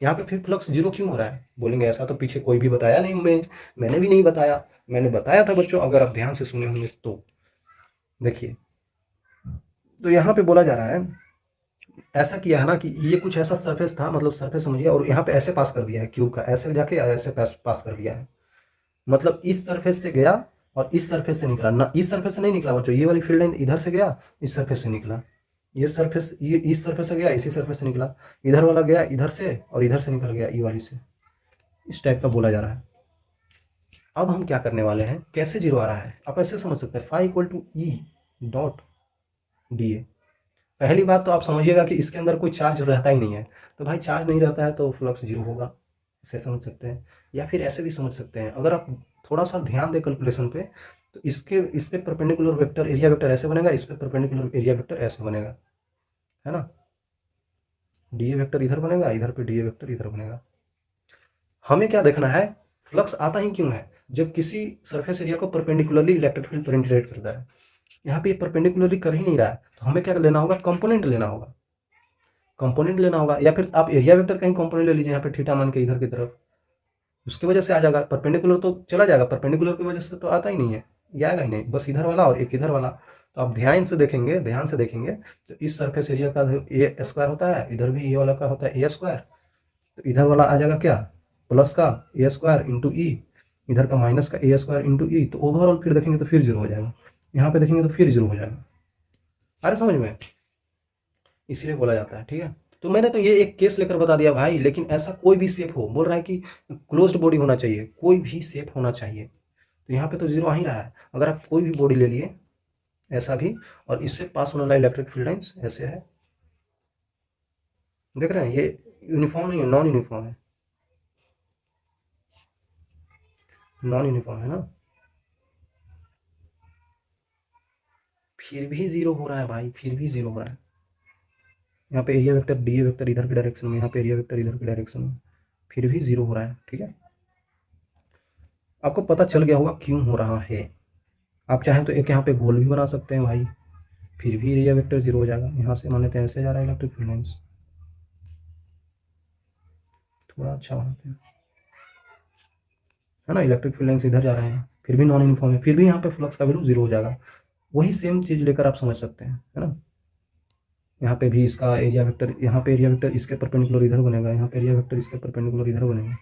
यहाँ पे फिर फ्लक्स जीरो क्यों हो रहा है। बोलेंगे ऐसा तो पीछे कोई भी बताया नहीं, मैंने भी नहीं बताया। मैंने बताया था बच्चों, अगर आप ध्यान से सुने होंगे तो देखिए। तो यहाँ पे बोला जा रहा है, ऐसा किया है ना कि ये कुछ ऐसा सरफेस था, मतलब सरफेस समझिए, और यहाँ पे ऐसे पास कर दिया है क्यूब का, ऐसे जाके ऐसे पास कर दिया है, मतलब इस सरफेस से गया और इस सरफेस से निकला ना, इस सरफेस से नहीं निकला बच्चों, ये वाली फील्ड लाइन इधर से गया, इस सरफेस से निकला, ये सरफेस, ये इस सरफेस से गया, इसी सरफेस से निकला, इधर वाला गया इधर से और इधर से निकल गया, ये वाली से। इस टाइप का बोला जा रहा है। अब हम क्या करने वाले हैं, कैसे जीरो आ रहा है आप ऐसे समझ सकते हैं, phi equal to E dot D A. पहली बात तो आप समझिएगा कि इसके अंदर कोई चार्ज रहता ही नहीं है, तो भाई चार्ज नहीं रहता है तो फ्लक्स जीरो होगा, इसे समझ सकते हैं। या फिर ऐसे भी समझ सकते हैं, अगर आप थोड़ा सा ध्यान दें कैलकुलेशन पे, तो इस पे परपेंडिकुलर वेक्टर एरिया वेक्टर ऐसे बनेगा, इस पे परपेंडिकुलर एरिया वेक्टर ऐसे बनेगा, है ना। डी ए वेक्टर इधर बनेगा, इधर पे डी ए वेक्टर इधर बनेगा। हमें क्या देखना है, फ्लक्स आता ही क्यों है, जब किसी सरफेस एरिया को परपेंडिकुलरली इलेक्ट्रिक फील्ड पेनिट्रेट करता है। यहाँ पे परपेंडिकुलरली कर ही नहीं रहा है, तो हमें क्या लेना होगा, कंपोनेंट लेना होगा, कंपोनेंट लेना होगा। या फिर आप एरिया वेक्टर कहीं कंपोनेंट ले लीजिए, यहाँ पे थीटा मान के इधर की तरफ, उसकी वजह से आ जाएगा। परपेंडिकुलर तो चला जाएगा, परपेंडिकुलर की वजह से तो आता ही नहीं है, ये आएगा ही नहीं, बस इधर वाला और एक इधर वाला। तो आप ध्यान से देखेंगे, ध्यान से देखेंगे तो इस सरफेस एरिया का ए स्क्वायर होता है, इधर भी ये वाला का होता है ए स्क्वायर, तो इधर वाला आ जाएगा क्या, प्लस का ए स्क्वायर इंटू ई, इधर का माइनस का ए स्क्वायर इंटू ई। तो ओवरऑल फिर देखेंगे तो फिर जीरो हो जाएगा, यहाँ पे देखेंगे तो फिर जीरो हो जाएगा। अरे समझ में, इसीलिए बोला जाता है, ठीक है। तो मैंने तो ये एक केस लेकर बता दिया भाई, लेकिन ऐसा कोई भी शेप हो, बोल रहा है कि क्लोज्ड बॉडी होना चाहिए, कोई भी शेप होना चाहिए, तो यहाँ पे तो जीरो आ ही रहा है। अगर आप कोई भी बॉडी ले लिए ऐसा भी, और इससे पास होने वाला इलेक्ट्रिक फील्ड लाइन्स ऐसे है, देख रहे हैं, ये यूनिफॉर्म नहीं है, नॉन यूनिफॉर्म है, नॉन यूनिफॉर्म है ना, फिर भी जीरो हो रहा है भाई, फिर भी जीरो हो रहा है। यहाँ पे area vector D A vector इधर की डायरेक्शन में, यहाँ पे एरिया वेक्टर इधर की डायरेक्शन में, फिर भी जीरो हो रहा है, ठीक है। आपको पता चल गया होगा क्यों हो रहा है। आप चाहें तो एक यहाँ पे गोल भी बना सकते हैं भाई, फिर भी एरिया वेक्टर जीरो हो जाएगा। यहाँ से मान लेते हैं ऐसे जा रहा है इलेक्ट्रिक फील्ड लाइन्स, थोड़ा अच्छा बनाते हैं, है ना, इलेक्ट्रिक फील्ड लाइन्स इधर जा रहे हैं, फिर भी नॉन यूनिफॉर्म है, फिर भी यहाँ पे फ्लक्स का वैल्यू जीरो हो जाएगा। वही सेम चीज़ लेकर आप समझ सकते हैं, है ना। यहाँ पे भी इसका एरिया वेक्टर, यहाँ पे एरिया वेक्टर इसके परपेंडिकुलर इधर बनेगा, यहाँ पे एरिया वेक्टर इसके परपेंडिकुलर इधर बनेगा।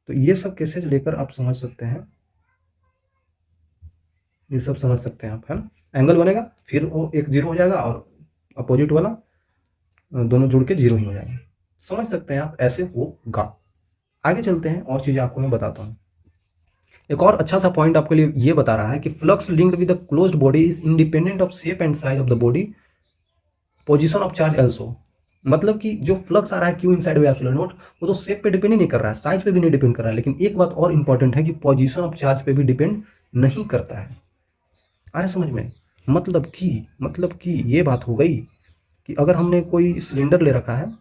तो ये सब केसेज लेकर आप समझ सकते हैं, ये सब समझ सकते हैं आप, है ना। एंगल बनेगा, फिर वो एक जीरो हो जाएगा, और अपोजिट वाला दोनों जुड़ के जीरो ही हो जाएंगे। समझ सकते हैं आप, ऐसे होगा। आगे चलते हैं, और चीज़ें आपको मैं बताता हूँ। एक और अच्छा सा पॉइंट आपके लिए ये बता रहा है कि flux linked with the closed body is independent of shape and size of the body, position of charge also. मतलब कि जो फ्लक्स आ रहा है Q inside by epsilon not, वो तो शेप पे डिपेंड ही नहीं कर रहा है, साइज पे भी नहीं डिपेंड कर रहा है, लेकिन एक बात और इंपॉर्टेंट है कि पोजीशन ऑफ चार्ज पे भी डिपेंड नहीं करता है। आए समझ में, मतलब कि ये बात हो गई कि अगर हमने कोई सिलेंडर ले रखा है,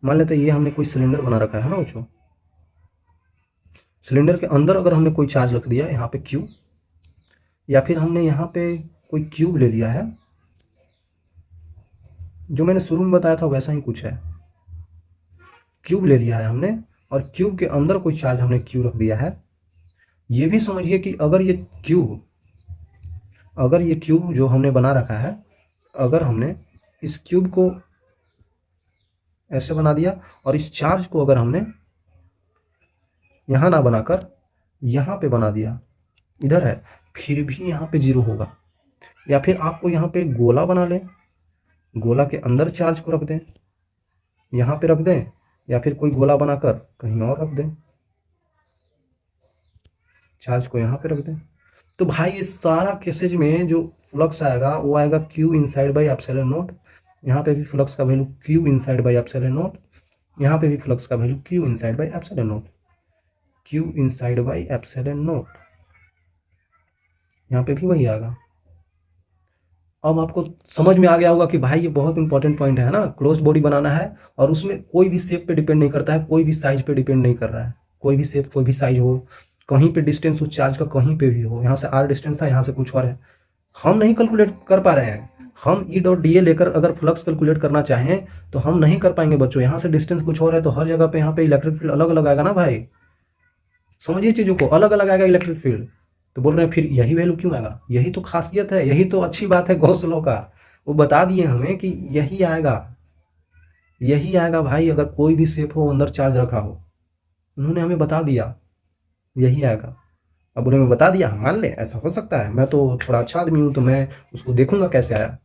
मान लेते हैं ये हमने कोई सिलेंडर बना रखा है ना बच्चों, सिलेंडर के अंदर अगर हमने कोई चार्ज रख दिया यहाँ पे क्यू, या फिर हमने यहाँ पे कोई क्यूब ले लिया है, जो मैंने शुरू में बताया था वैसा ही कुछ है, क्यूब ले लिया है हमने, और क्यूब के अंदर कोई चार्ज हमने क्यू रख दिया है। ये भी समझिए कि अगर ये क्यूब जो हमने बना रखा है, अगर हमने इस क्यूब को ऐसे बना दिया, और इस चार्ज को अगर हमने यहाँ ना बनाकर यहाँ पे बना दिया, इधर है, फिर भी यहाँ पे जीरो होगा। या फिर आपको यहाँ पे गोला बना लें, गोला के अंदर चार्ज को रख दें, यहाँ पे रख दें, या फिर कोई गोला बनाकर कहीं और रख दें, चार्ज को यहाँ पे रख दें। तो भाई ये सारा केसेज में जो फ्लक्स आएगा वो आएगा Q inside by epsilon not. यहाँ पे भी फ्लक्स का value Q inside by epsilon not, यहाँ पे भी फ्लक्स का value Q inside by epsilon not, Q inside by epsilon not, यहाँ पे भी वही आएगा। अब आपको समझ में आ गया होगा कि भाई ये बहुत इंपॉर्टेंट पॉइंट है ना, क्लोज बॉडी बनाना है, और उसमें कोई भी शेप पे डिपेंड नहीं करता है, कोई भी साइज पे डिपेंड नहीं कर रहा है, कोई भी शेप कोई भी साइज हो, कहीं पे डिस्टेंस उस चार्ज का कहीं पे भी हो, यहाँ से आर डिस्टेंस था, यहाँ से कुछ और है, हम नहीं कैलकुलेट कर पा रहे हैं। हम ई डॉट डी ए लेकर अगर फ्लक्स कैलकुलेट करना चाहें तो हम नहीं कर पाएंगे बच्चों, यहाँ से डिस्टेंस कुछ और है, तो हर जगह पे यहाँ पे इलेक्ट्रिक फील्ड अलग अलग आएगा ना भाई, समझिए चीज़ों को, अलग अलग आएगा इलेक्ट्रिक फील्ड। तो बोल रहे हैं फिर यही वैल्यू क्यों आएगा, यही तो खासियत है, यही तो अच्छी बात है गॉस लॉ का, वो बता दिए हमें कि यही आएगा, यही आएगा भाई, अगर कोई भी शेप हो अंदर चार्ज रखा हो, उन्होंने हमें बता दिया यही आएगा। अब उन्होंने बता दिया, हम मान लें, ऐसा हो सकता है, मैं तो थोड़ा अच्छा आदमी हूँ तो मैं उसको देखूंगा कैसे आया।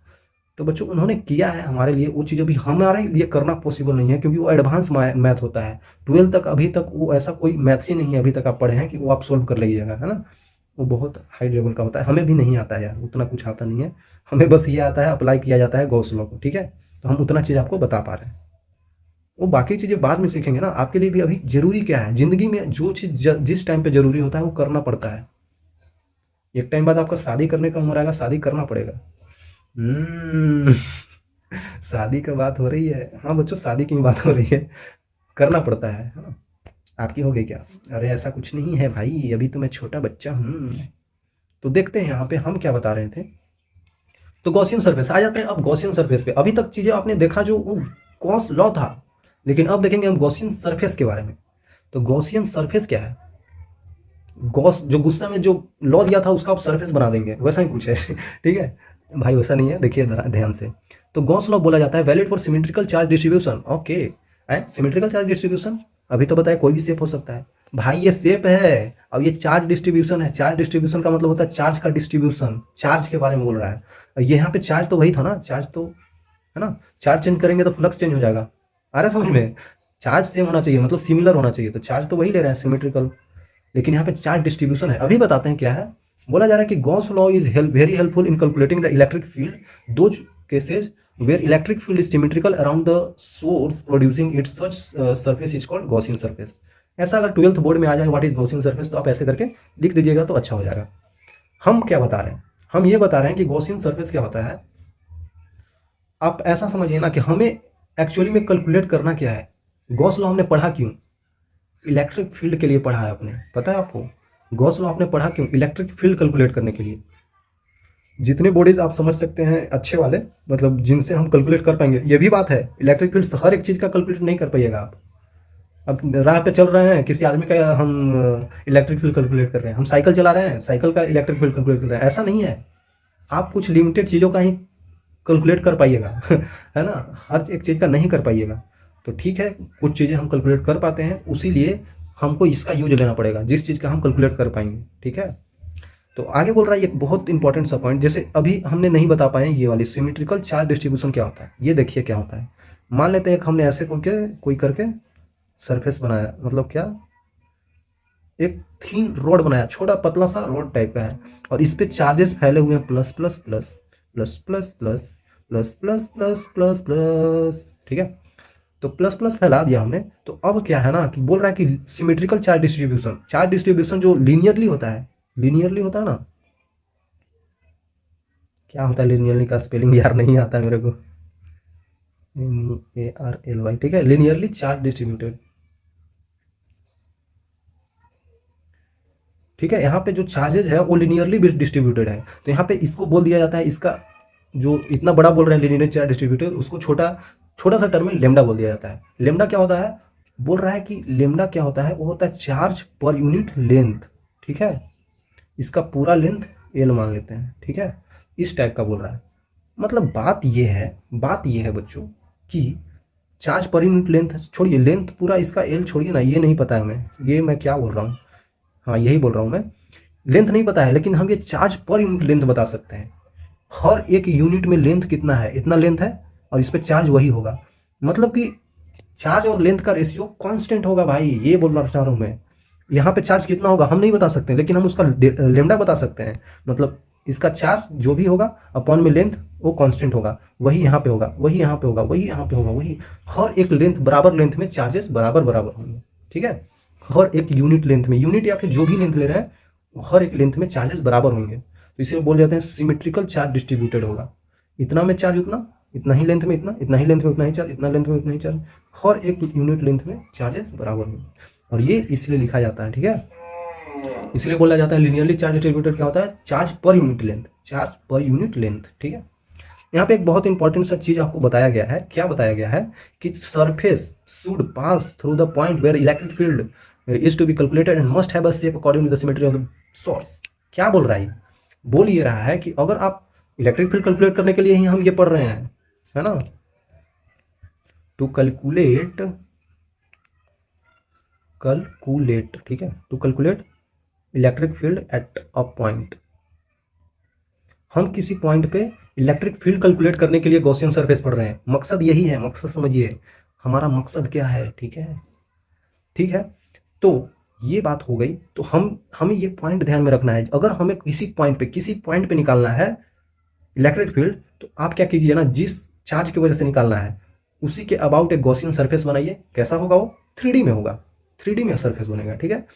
तो बच्चों उन्होंने किया है हमारे लिए वो चीज़, अभी हमारे लिए करना पॉसिबल नहीं है, क्योंकि वो एडवांस मैथ होता है, 12 तक अभी तक वो ऐसा कोई मैथ्स ही नहीं है अभी तक आप पढ़े हैं कि वो आप सोल्व कर लीजिएगा, है ना। वो बहुत हाई लेवल का होता है, हमें भी नहीं आता है यार, उतना कुछ आता नहीं है, हमें बस ये आता है, अप्लाई किया जाता है गॉस लॉ को, ठीक है। तो हम उतना चीज़ आपको बता पा रहे हैं। वो बाकी चीज़ें बाद में सीखेंगे ना। आपके लिए भी अभी ज़रूरी क्या है, ज़िंदगी में जो चीज़ जिस टाइम पे ज़रूरी होता है वो करना पड़ता है। एक टाइम बाद आपका शादी करने का उम्र आएगा, शादी करना पड़ेगा। हम्म। शादी का बात हो रही है, हाँ बच्चों शादी की बात हो रही है, करना पड़ता है हाँ। आपकी हो गई क्या? अरे ऐसा कुछ नहीं है भाई, अभी तो मैं छोटा बच्चा हूँ। तो देखते हैं यहाँ पे हम क्या बता रहे थे। तो गॉसियन सरफेस आ जाते हैं अब गॉसियन सरफेस पे। अभी तक चीज़ें आपने देखा जो वो गॉस लॉ था, लेकिन अब देखेंगे हम गॉसियन सरफेस के बारे में। तो गॉसियन सरफेस क्या है? गॉस जो गुस्सा में जो लॉ दिया था उसका आप सरफेस बना देंगे, वैसा ही कुछ है। ठीक है भाई, वैसा नहीं है, देखिए ध्यान से। तो गॉस लॉ बोला जाता है valid for symmetrical charge distribution. Okay, and symmetrical charge distribution अभी तो बताया कोई भी शेप हो सकता है भाई, ये शेप है। अब ये चार्ज डिस्ट्रीब्यूशन है, चार्ज डिस्ट्रीब्यूशन का मतलब होता है चार्ज का डिस्ट्रीब्यूशन, चार्ज के बारे में बोल रहा है। ये यहाँ पे चार्ज तो वही था ना, चार्ज तो है ना, चार्ज चेंज करेंगे तो फ्लक्स चेंज हो जाएगा। आ रहा है समझ में? चार्ज सेम होना चाहिए, मतलब सिमिलर होना चाहिए, तो चार्ज तो वही ले रहे हैं सिमेट्रिकल, लेकिन यहाँ पे चार्ज डिस्ट्रीब्यूशन है। अभी बताते हैं क्या है। बोला जा रहा है कि Gauss law is very helpful in calculating the electric field those cases where electric field is symmetrical around the source producing its such surface is called Gaussian surface. ऐसा अगर 12th बोर्ड में आ जाए व्हाट इज गॉसियन सरफेस, तो आप ऐसे करके लिख दीजिएगा तो अच्छा हो जाएगा। हम क्या बता रहे हैं, हम ये बता रहे हैं कि गॉसियन सरफेस क्या होता है। आप ऐसा समझिए ना कि हमें एक्चुअली में कैलकुलेट करना क्या है। गॉस लॉ हमने पढ़ा क्यों? इलेक्ट्रिक फील्ड के लिए पढ़ा है आपने, पता है आपको? गॉस लॉ आपने पढ़ा क्यों? इलेक्ट्रिक फील्ड कैलकुलेट करने के लिए। जितने बॉडीज आप समझ सकते हैं अच्छे वाले, मतलब जिनसे हम कैलकुलेट कर पाएंगे, ये भी बात है इलेक्ट्रिक फील्ड हर एक चीज़ का कैलकुलेट नहीं कर पाइएगा आप। अब राह पे चल रहे हैं, किसी आदमी का हम इलेक्ट्रिक फील्ड कैलकुलेट कर रहे हैं, हम साइकिल चला रहे हैं, साइकिल का इलेक्ट्रिक फील्ड कैलकुलेट कर रहे हैं, ऐसा नहीं है। आप कुछ लिमिटेड चीज़ों का ही कैलकुलेट कर पाइएगा। है ना, हर एक चीज़ का नहीं कर पाइएगा। तो ठीक है, कुछ चीज़ें हम कैलकुलेट कर पाते हैं, उसीलिए हमको इसका यूज लेना पड़ेगा जिस चीज़ का हम कैलकुलेट कर पाएंगे। ठीक है, तो आगे बोल रहा है एक बहुत इंपॉर्टेंट सा पॉइंट, जैसे अभी हमने नहीं बता पाए ये वाली सिमेट्रिकल चार्ज डिस्ट्रीब्यूशन क्या होता है। ये देखिए क्या होता है। मान लेते हैं एक हमने ऐसे कोई करके सरफेस बनाया, मतलब क्या, एक थीन रोड बनाया, छोटा पतला सा रोड टाइप का है, और इस पे चार्जेस फैले हुए हैं plus plus plus plus plus plus plus plus plus plus plus. ठीक है, तो प्लस प्लस फैला दिया हमने। तो अब क्या है ना कि बोल रहा है कि symmetrical charge distribution, charge distribution जो लीनियरली होता है, लीनियरली होता है ना, क्या होता है लीनियरली का स्पेलिंग यार नहीं आता मेरे को, ARLY। ठीक है, लीनियरली चार्ज डिस्ट्रीब्यूटेड। ठीक है, यहाँ पे जो चार्जेज है वो लीनियरली डिस्ट्रीब्यूटेड है, तो यहाँ पे इसको बोल दिया जाता है, इसका जो इतना बड़ा बोल रहे हैं लीनियर चार्ज डिस्ट्रीब्यूटेड, उसको छोटा छोटा सा टर्म में लेमडा बोल दिया जाता है। लेमडा क्या होता है? बोल रहा है कि लेमडा क्या होता है, वो होता है चार्ज पर यूनिट लेंथ। ठीक है, इसका पूरा लेंथ एल मान लेते हैं। ठीक है, इस टाइप का बोल रहा है। मतलब बात ये है बच्चों कि चार्ज पर यूनिट लेंथ छोड़िए, लेंथ पूरा इसका एल छोड़िए ना, ये नहीं पता है हमें, ये मैं क्या बोल रहा हूँ, हाँ यही बोल रहा हूँ मैं, लेंथ नहीं पता है, लेकिन हम ये चार्ज पर यूनिट लेंथ बता सकते हैं। हर एक यूनिट में लेंथ कितना है, इतना लेंथ है, और इस पर चार्ज वही होगा। मतलब कि चार्ज और लेंथ का रेशियो कांस्टेंट होगा भाई, ये बोलना चाह रहा हूँ मैं। यहाँ पे चार्ज कितना होगा हम नहीं बता सकते, लेकिन हम उसका लेमडा बता सकते हैं। मतलब इसका चार्ज जो भी होगा अपॉन में लेंथ वो कांस्टेंट होगा, वही यहाँ पे होगा, वही यहाँ पे होगा, वही यहाँ पे होगा, वही हर एक लेंथ बराबर लेंथ में चार्जेस बराबर बराबर होंगे। ठीक है, हर एक यूनिट लेंथ में, यूनिट या फिर जो भी लेंथ ले रहे हैं हर एक लेंथ में चार्जेस बराबर होंगे, तो इसे बोल जाते हैं सिमेट्रिकल चार्ज डिस्ट्रीब्यूटेड होगा। इतना में चार्ज उतना, इतना ही लेंथ में इतना, इतना ही लेंथ में उतना ही चार्ज, इतना लेंथ में उतना ही चार्ज, हर एक यूनिट लेंथ में चार्जेस बराबर होंगे, और ये इसलिए लिखा जाता है। ठीक है, इसलिए बोला जाता है लीनियरली चार्ज डिस्ट्रीब्यूटेड क्या होता है, charge per unit length, charge per unit length. ठीक है, यहाँ पे एक बहुत इंपॉर्टेंट सा चीज आपको बताया गया है। क्या बताया गया है कि surface should pass through the point where electric field is to be calculated and must have a shape according to the symmetry of the source. क्या बोल रहा है? बोल ये रहा है कि अगर आप इलेक्ट्रिक फील्ड कैलकुलेट करने के लिए ही हम ये पढ़ रहे हैं, है ना, टू कैलकुलेट, ठीक है, to calculate electric field at a point, हम किसी पॉइंट पे इलेक्ट्रिक फील्ड कैलकुलेट करने के लिए गॉसियन सरफेस पढ़ रहे हैं। मकसद यही है, मकसद समझिए हमारा मकसद क्या है। ठीक है, ठीक है, तो ये बात हो गई। तो हमें ये पॉइंट ध्यान में रखना है, अगर हमें किसी पॉइंट पे निकालना है इलेक्ट्रिक फील्ड, तो आप क्या कीजिए ना, जिस चार्ज की वजह से निकालना है उसी के अबाउट एक गॉसियन सरफेस बनाइए। कैसा होगा वो? 3D में होगा, 3D में सरफेस बनेगा, ठीक है।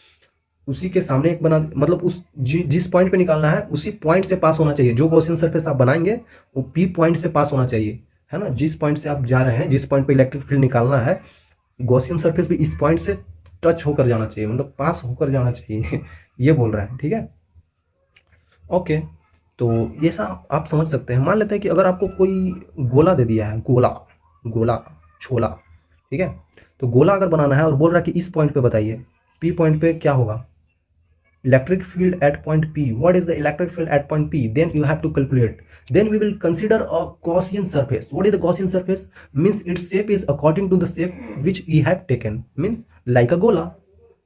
उसी के सामने एक बना, मतलब उस जिस पॉइंट पे निकालना है उसी पॉइंट से पास होना चाहिए। जो गॉसियन सरफेस आप बनाएंगे वो पी पॉइंट से पास होना चाहिए, है ना। जिस पॉइंट से आप जा रहे हैं, जिस पॉइंट पे इलेक्ट्रिक फील्ड निकालना है, गॉसियन सरफेस भी इस पॉइंट से टच होकर जाना चाहिए, मतलब पास होकर जाना चाहिए ये बोल रहा है, ठीक है। ओके, तो ये सब आप समझ सकते हैं। मान लेते हैं कि अगर आपको कोई गोला दे दिया है, गोला, गोला, छोला, ठीक है। तो गोला अगर बनाना है और बोल रहा है कि इस पॉइंट पे बताइए, पी पॉइंट पे क्या होगा, electric field at point P. What is the electric field at point P? Then you have to calculate. Then we will consider a Gaussian surface. What is the Gaussian surface? Means its shape is according to the shape which we have taken. Means like a gola.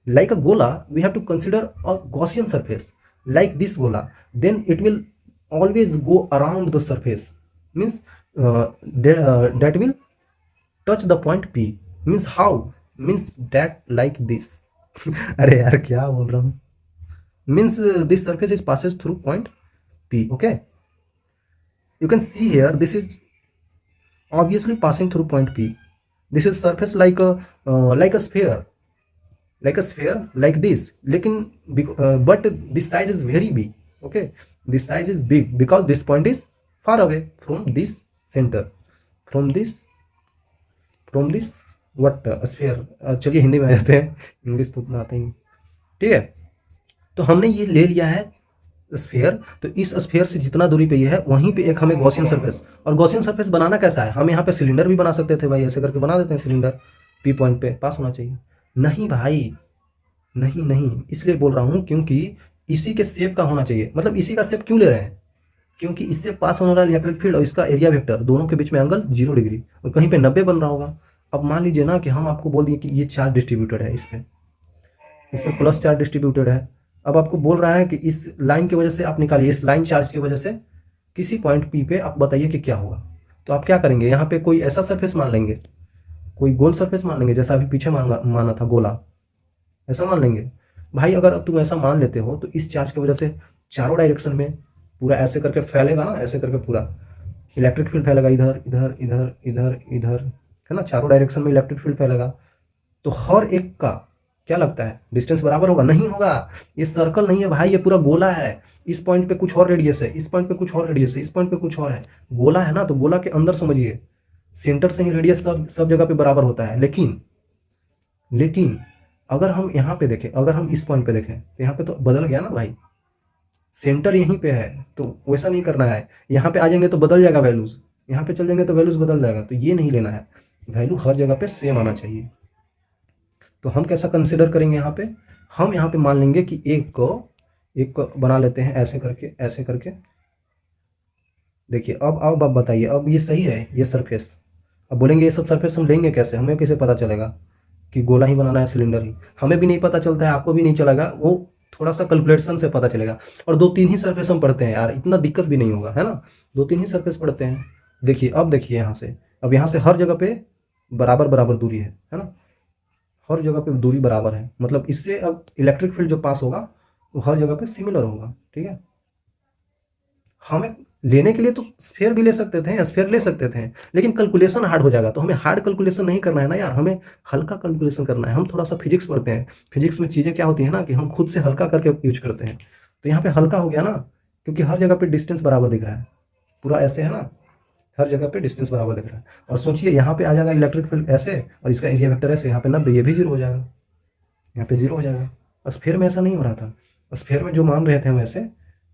Like a gola, we have to consider a Gaussian surface. Like this gola. Then it will always go around the surface. Means that will touch the point P. Means how? Means that like this. अरे यार क्या बोल रहा हूँ। Means this surface is passes through point P. Okay, you can see here this is obviously passing through point P. This is surface like a sphere, like this. लेकिन but this size is very big. Okay, this size is big because this point is far away from this center, from this what sphere. चलिए हिंदी में आ जाते हैं, English तो उतना आता ही नहीं, ठीक है। तो हमने ये ले लिया है स्फीयर, तो इस स्फीयर से जितना दूरी पे ये है वहीं पे एक हमें गॉसियन सरफेस, और गॉसियन सरफेस बनाना कैसा है, हम यहाँ पे सिलेंडर भी बना सकते थे भाई, ऐसे करके बना देते हैं सिलेंडर, पी पॉइंट पे पास होना चाहिए। नहीं भाई, नहीं नहीं, इसलिए बोल रहा हूँ क्योंकि इसी के शेप का होना चाहिए। मतलब इसी का शेप क्यों ले रहे हैं, क्योंकि इससे पास होने वाला इलेक्ट्रिक फील्ड और इसका एरिया वेक्टर दोनों के बीच में एंगल 0 डिग्री, और कहीं पे 90 बन रहा होगा। अब मान लीजिए ना कि हम आपको बोल दिए कि ये चार्ज डिस्ट्रीब्यूटेड है, इसमें प्लस चार्ज डिस्ट्रीब्यूटेड है। अब आपको बोल रहा है कि इस लाइन की वजह से आप निकालिए, इस लाइन चार्ज की वजह से किसी पॉइंट पी पे आप बताइए कि क्या होगा। तो आप क्या करेंगे, यहाँ पे कोई ऐसा सरफेस मान लेंगे, कोई गोल सरफेस मान लेंगे, जैसा अभी पीछे माना था गोला, ऐसा मान लेंगे। भाई अगर तुम ऐसा मान लेते हो तो इस चार्ज की वजह से चारों डायरेक्शन में पूरा ऐसे करके फैलेगा ना, ऐसे करके पूरा इलेक्ट्रिक फील्ड फैलेगा, इधर इधर इधर इधर इधर, है ना, चारों डायरेक्शन में इलेक्ट्रिक फील्ड फैलेगा। तो हर एक का क्या लगता है डिस्टेंस बराबर होगा? नहीं होगा, ये सर्कल नहीं है भाई, ये पूरा गोला है। इस पॉइंट पे कुछ और रेडियस है, इस पॉइंट पे कुछ और रेडियस है, इस पॉइंट पे कुछ और है। गोला है ना, तो गोला के अंदर समझिए सेंटर से ही रेडियस सब जगह पे बराबर होता है। लेकिन अगर हम यहाँ पे देखें, अगर हम इस पॉइंट पे देखें तो यहाँ पे तो बदल गया ना भाई, सेंटर यहीं पे है, तो वैसा नहीं करना है। यहाँ पे आ जाएंगे तो बदल जाएगा वैल्यूज, यहाँ पे चल जाएंगे तो वैल्यूज बदल जाएगा, तो ये नहीं लेना है। वैल्यू हर जगह पे सेम आना चाहिए। तो हम कैसा कंसिडर करेंगे यहाँ पे, हम यहाँ पे मान लेंगे कि एक को बना लेते हैं ऐसे करके, ऐसे करके। देखिए अब आप बताइए, अब ये सही है ये सरफेस। अब बोलेंगे ये सब सरफेस हम लेंगे कैसे, हमें कैसे पता चलेगा कि गोला ही बनाना है, सिलेंडर ही? हमें भी नहीं पता चलता है, आपको भी नहीं चलेगा, वो थोड़ा सा कैलकुलेशन से पता चलेगा। और 2-3 ही सरफेस हम पढ़ते हैं यार, इतना दिक्कत भी नहीं होगा, है ना। 2-3 ही सरफेस पढ़ते हैं। देखिए अब देखिए यहाँ से, अब यहाँ से हर जगह पे बराबर बराबर दूरी है ना, हर जगह पे दूरी बराबर है। मतलब इससे अब इलेक्ट्रिक फील्ड जो पास होगा वो हर जगह पे सिमिलर होगा, ठीक है। हमें लेने के लिए तो स्फीयर भी ले सकते थे, स्फीयर ले सकते थे, लेकिन कैलकुलेशन हार्ड हो जाएगा। तो हमें हार्ड कैलकुलेशन नहीं करना है ना यार, हमें हल्का कैलकुलेशन करना है। हम थोड़ा सा फिजिक्स पढ़ते हैं, फिजिक्स में चीज़ें क्या होती है ना कि हम खुद से हल्का करके यूज करते हैं। तो यहाँ पे हल्का हो गया ना, क्योंकि हर जगह पे डिस्टेंस बराबर दिख रहा है, पूरा ऐसे है ना, हर जगह पे डिस्टेंस बराबर दिख रहा है। और सोचिए यहाँ पे आ जाएगा इलेक्ट्रिक फील्ड ऐसे, और इसका एरिया वेक्टर ऐसे, यहाँ पे 90, ये भी 0 हो जाएगा, यहाँ पे 0 हो जाएगा। स्फीयर में ऐसा नहीं हो रहा था। स्फीयर में जो मान रहे थे हम ऐसे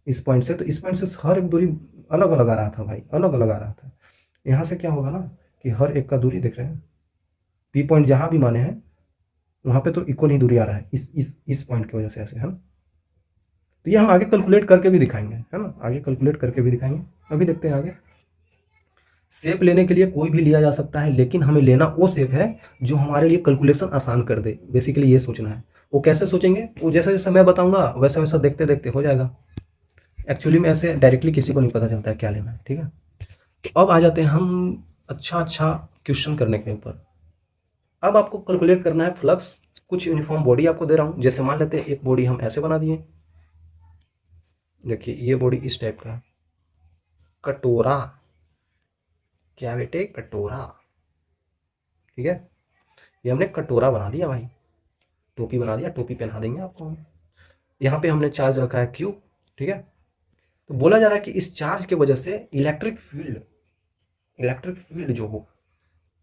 इस पॉइंट से, तो इस पॉइंट से हर एक दूरी अलग अलग आ रहा था भाई, अलग अलग आ रहा था। यहाँ से क्या होगा ना कि हर एक का दूरी देख रहे हैं, पी पॉइंट जहाँ भी माने हैं वहाँ पे तो इक्वल ही दूरी आ रहा है इस पॉइंट की वजह से, ऐसे है ना। तो ये हम आगे कैलकुलेट करके भी दिखाएंगे, है ना, आगे कैलकुलेट करके भी दिखाएंगे। अभी देखते हैं आगे। शेप लेने के लिए कोई भी लिया जा सकता है, लेकिन हमें लेना वो शेप है जो हमारे लिए कैलकुलेशन आसान कर दे। बेसिकली ये सोचना है। वो कैसे सोचेंगे, वो जैसा जैसा मैं बताऊंगा वैसा वैसा देखते देखते हो जाएगा। एक्चुअली में ऐसे डायरेक्टली किसी को नहीं पता चलता है क्या लेना है, ठीक है। तो अब आ जाते हैं हम अच्छा क्वेश्चन करने के ऊपर। अब आपको कैलकुलेट करना है फ्लक्स। कुछ यूनिफॉर्म बॉडी आपको दे रहा हूँ, जैसे मान लेते हैं एक बॉडी हम ऐसे बना दिए। देखिए ये बॉडी इस टाइप का, कटोरा, क्या बेटे, कटोरा। ठीक है, ये हमने कटोरा बना दिया भाई, टोपी बना दिया, टोपी पहना देंगे आपको हम। यहाँ पे हमने चार्ज रखा है क्यू, ठीक है। तो बोला जा रहा है कि इस चार्ज की वजह से इलेक्ट्रिक फील्ड जो हो,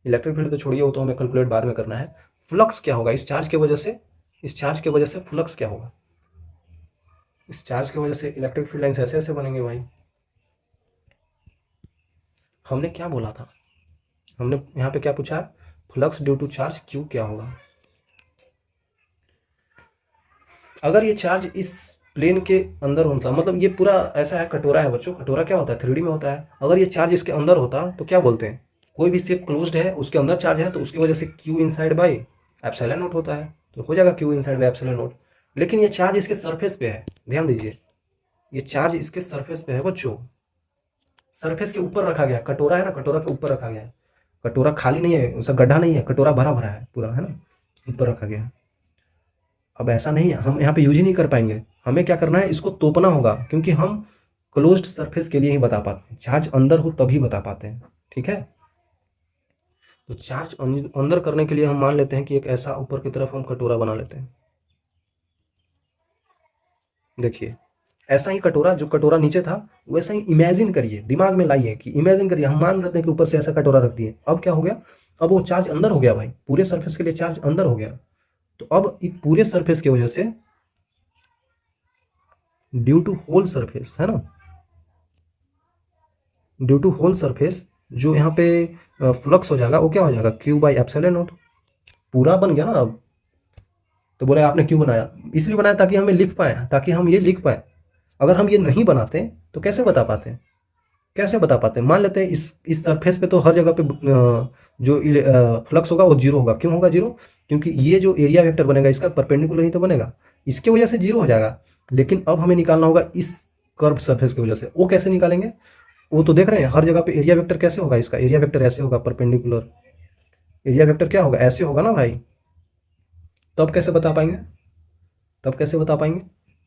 इलेक्ट्रिक फील्ड तो छोड़िए, वो तो हमें कैलकुलेट बाद में करना है। फ्लक्स क्या होगा इस चार्ज की वजह से, इस चार्ज की वजह से फ्लक्स क्या होगा, इस चार्ज की वजह से इलेक्ट्रिक फील्ड लाइन्स ऐसे ऐसे बनेंगे भाई। हमने क्या बोला था, हमने यहाँ पे क्या पूछा, flux due to charge Q क्या होगा। अगर ये चार्ज इस प्लेन के अंदर होता, मतलब ये पूरा ऐसा है, कटोरा है बच्चों, कटोरा क्या होता है 3D में होता है। अगर ये चार्ज इसके अंदर होता तो क्या बोलते हैं, कोई भी शेप क्लोज्ड है उसके अंदर चार्ज है तो उसकी वजह से Q inside by epsilon not होता है, तो हो जाएगा Q inside by epsilon not. लेकिन ये चार्ज इसके सरफेस पे है, ध्यान दीजिए, ये चार्ज इसके सरफेस पे है बच्चों, सरफेस के ऊपर रखा गया, कटोरा है ना, कटोरा के ऊपर रखा गया है, कटोरा खाली नहीं है, उसका गड्ढा नहीं है, कटोरा भरा भरा है पूरा, है ना, ऊपर रखा गया है। अब ऐसा नहीं है, हम यहाँ पे यूज ही नहीं कर पाएंगे, हमें क्या करना है, इसको तोपना होगा, क्योंकि हम क्लोज्ड सरफेस के लिए ही बता पाते हैं, चार्ज अंदर हो तभी बता पाते हैं, ठीक है। तो चार्ज अंदर करने के लिए हम मान लेते हैं कि एक ऐसा ऊपर की तरफ हम कटोरा बना लेते हैं। देखिए ऐसा ही कटोरा, जो कटोरा नीचे था वैसा ही इमेजिन करिए, दिमाग में लाइए कि इमेजिन करिए, हम मान लेते हैं कि ऊपर से ऐसा कटोरा रख दिए, अब क्या हो गया, अब वो चार्ज अंदर हो गया भाई, पूरे सरफेस के लिए चार्ज अंदर हो गया। तो अब एक पूरे सरफेस की वजह से ड्यू टू होल सरफेस, है ना, ड्यू टू होल सरफेस जो यहाँ पे फ्लक्स हो जाएगा, वो क्या हो जाएगा, क्यू बाई एप्सिलॉन नॉट, पूरा बन गया ना अब। तो बोले आपने क्यों बनाया, इसलिए बनाया ताकि हमें लिख पाए, ताकि हम ये लिख पाए। अगर हम ये नहीं बनाते तो कैसे बता पाते, कैसे बता पाते हैं। मान लेते हैं इस सरफेस पे तो हर जगह पे जो फ्लक्स होगा वो जीरो होगा, क्यों होगा जीरो, क्योंकि ये जो एरिया वेक्टर बनेगा इसका परपेंडिकुलर ही तो बनेगा, इसके वजह से जीरो हो जाएगा। लेकिन अब हमें निकालना होगा इस कर्व सरफेस की वजह से, वो कैसे निकालेंगे, वो तो देख रहे हैं हर जगह पे एरिया वेक्टर कैसे होगा, इसका एरिया वेक्टर ऐसे होगा, परपेंडिकुलर एरिया वेक्टर क्या होगा, ऐसे होगा ना भाई। तब कैसे बता पाएंगे, तब कैसे बता पाएंगे,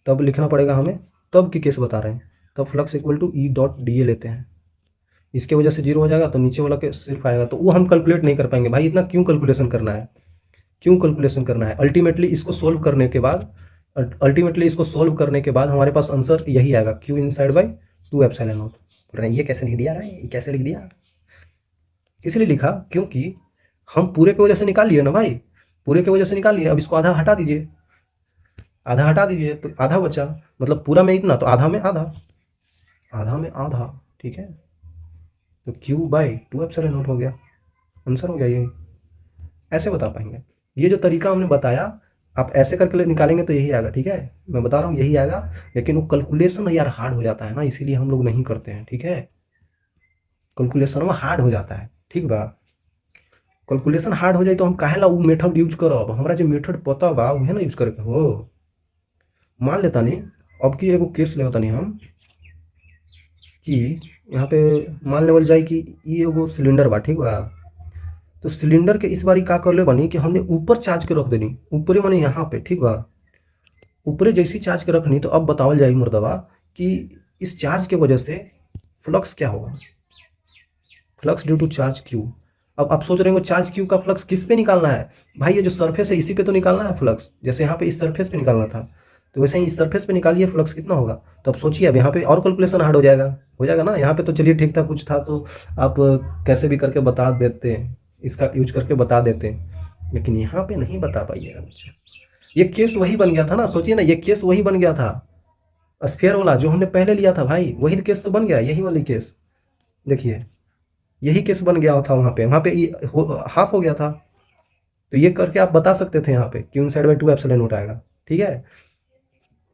तब लिखना पड़ेगा हमें, तब की केस बता रहे हैं, तब flux equal to E dot D A लेते हैं, इसके वजह से जीरो हो जाएगा तो नीचे वाला के सिर्फ आएगा, तो वो हम कैलकुलेट नहीं कर पाएंगे भाई, इतना क्यों कैलकुलेशन करना है, क्यों कैलकुलेशन करना है। अल्टीमेटली इसको सोल्व करने के बाद, हमारे पास आंसर यही आएगा, Q inside by 2 epsilon not. बोल रहे हैं ये कैसे लिख दिया, ये कैसे लिख दिया, इसलिए लिखा क्योंकि हम पूरे की वजह से निकाल लिए ना भाई, पूरे की वजह से निकाल लिए, अब इसको आधा हटा दीजिए, आधा हटा दीजिए तो आधा बचा, मतलब पूरा में इतना तो आधा में आधा, आधा में आधा, ठीक है। तो क्यू बाई 2 एप्सिलॉन नॉट हो गया, आंसर हो गया ये। ऐसे बता पाएंगे, ये जो तरीका हमने बताया आप ऐसे करके निकालेंगे तो यही आएगा, ठीक है, मैं बता रहा हूँ यही आएगा। लेकिन वो कैलकुलेशन यार हार्ड हो जाता है ना, इसीलिए हम लोग नहीं करते हैं, ठीक है, कैलकुलेशन में हार्ड हो जाता है, ठीक बा। कैलकुलेशन हार्ड हो जाए तो हम काहे ला वो मेथड यूज करब, हमरा जो मेथड पता बा उहे ना यूज करके हो। मान लेता नहीं, अब की एगो केस ले नहीं हम कि यहाँ पे मान लेवल जाए कि ये एगो सिलेंडर बा, ठीक बा, तो सिलेंडर के इस बारी का कर ले बनी कि हमने ऊपर चार्ज के रख देनी, ऊपरे माने यहाँ पे, ठीक बा, ऊपरे जैसी चार्ज के रखनी। तो अब बतावल जाएगी मुर्दबा कि इस चार्ज के वजह से फ्लक्स क्या होगा, flux due to charge Q. अब आप सोच रहे हो चार्ज क्यू का फ्लक्स किस पे निकालना है, भाई ये जो सरफेस है इसी पे तो निकालना है फ्लक्स, जैसे यहाँ पे इस सरफेस पे निकालना था, तो वैसे ही इस सरफेस पे निकालिए फ्लक्स कितना होगा। तो अब सोचिए, अब यहाँ पे और कैलकुलेशन हार्ड हो जाएगा ना, यहाँ पे तो चलिए ठीक था, कुछ था तो आप कैसे भी करके बता देते हैं, इसका यूज करके बता देते हैं, लेकिन यहाँ पे नहीं बता पाइएगा बच्चे। ये केस वही बन गया था ना, सोचिए ना, ये केस वही बन गया था स्फीयर वाला जो हमने पहले लिया था भाई, वही केस तो बन गया, यही वाली केस, देखिए यही केस बन गया था, वहाँ पे हाफ हो गया था। तो ये करके आप बता सकते थे यहाँ पे Q inside by 2 epsilon not आएगा, ठीक है,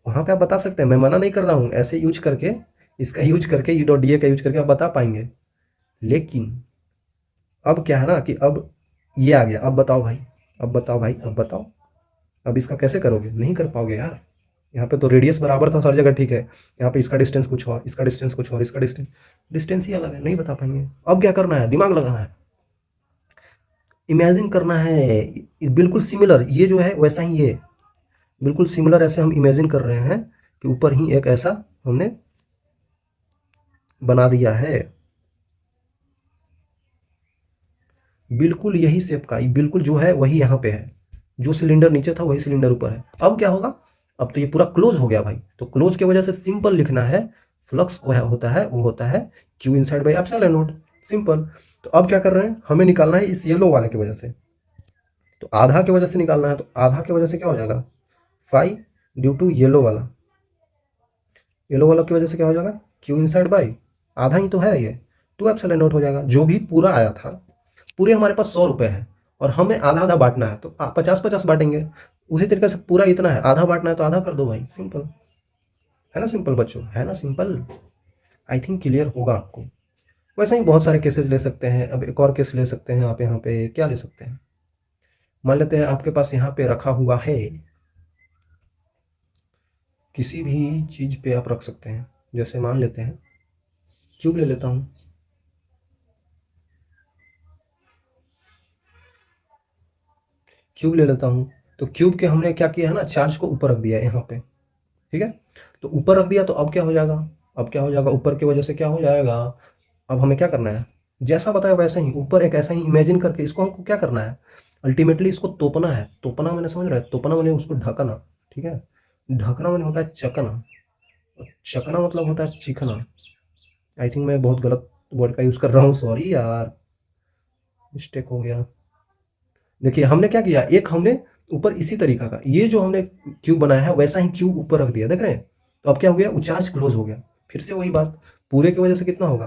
वहाँ पे आप बता सकते हैं, मैं मना नहीं कर रहा हूँ, ऐसे यूज करके, इसका यूज करके, ई डॉट डी ए का यूज करके आप बता पाएंगे। लेकिन अब क्या है ना कि अब ये आ गया, अब बताओ भाई, अब बताओ भाई, अब बताओ, अब इसका कैसे करोगे, नहीं कर पाओगे यार। यहाँ पे तो रेडियस बराबर था हर जगह, ठीक है, यहाँ पे इसका डिस्टेंस कुछ और, इसका डिस्टेंस कुछ और, इसका डिस्टेंस ही अलग है, नहीं बता पाएंगे। अब क्या करना है, दिमाग लगाना है, इमेजिन करना है, बिल्कुल सिमिलर ये जो है वैसा ही है, बिल्कुल सिमिलर ऐसे हम इमेजिन कर रहे हैं कि ऊपर ही एक ऐसा हमने बना दिया है। बिल्कुल यही शेप का, बिल्कुल जो है वही यहाँ पे है, जो सिलेंडर नीचे था वही सिलेंडर ऊपर है। अब क्या होगा, अब तो ये पूरा क्लोज हो गया भाई, तो क्लोज की वजह से सिंपल लिखना है, फ्लक्स वो होता है Q inside by epsilon not, simple. तो अब क्या कर रहे हैं, हमें निकालना है इस येलो वाले की वजह से, तो आधा की वजह से निकालना है, तो आधा की वजह से क्या हो जाएगा, फाइव ड्यू टू येलो वाला, येलो वाला की वजह से क्या हो जाएगा, क्यू इनसाइड बाई आधा ही तो है ये, टू एप्सिलॉन नॉट हो जाएगा। जो भी पूरा आया था, पूरे हमारे पास 100 रुपये है और हमें आधा आधा बांटना है, तो 50-50 बांटेंगे। उसी तरीके से पूरा इतना है, आधा बांटना है तो आधा कर दो भाई, सिंपल है ना, सिंपल बच्चों, है ना सिंपल। आई थिंक क्लियर होगा आपको। वैसे ही बहुत सारे केसेस ले सकते हैं। अब एक और केस ले सकते हैं आप, यहाँ पे क्या ले सकते हैं, मान लेते हैं आपके पास यहाँ पे रखा हुआ है, किसी भी चीज़ पे आप रख सकते हैं, जैसे मान लेते हैं क्यूब ले लेता हूँ, क्यूब ले लेता हूँ। तो क्यूब के हमने क्या किया है ना, चार्ज को ऊपर रख दिया है यहाँ पे, ठीक है। तो ऊपर रख दिया तो अब क्या हो जाएगा, अब क्या हो जाएगा, ऊपर की वजह से क्या हो जाएगा, अब हमें क्या करना है, जैसा बताया वैसे ही ऊपर एक ऐसा ही इमेजिन करके इसको हमको क्या करना है, अल्टीमेटली इसको तोपना है। तोपना मैंने समझ रहा है, तोपना मैंने उसको ढकना, ठीक है। ढकना मैंने होता है चकना, चकना मतलब होता है चिकना। आई थिंक मैं बहुत गलत वर्ड का यूज़ कर रहा हूँ, सॉरी यार, मिस्टेक हो गया। देखिए हमने क्या किया, एक हमने ऊपर इसी तरीका का ये जो हमने क्यूब बनाया है वैसा ही क्यूब ऊपर रख दिया, देख रहे हैं। तो अब क्या हो गया, वो चार्ज क्लोज हो गया। फिर से वही बात, पूरे की वजह से कितना होगा,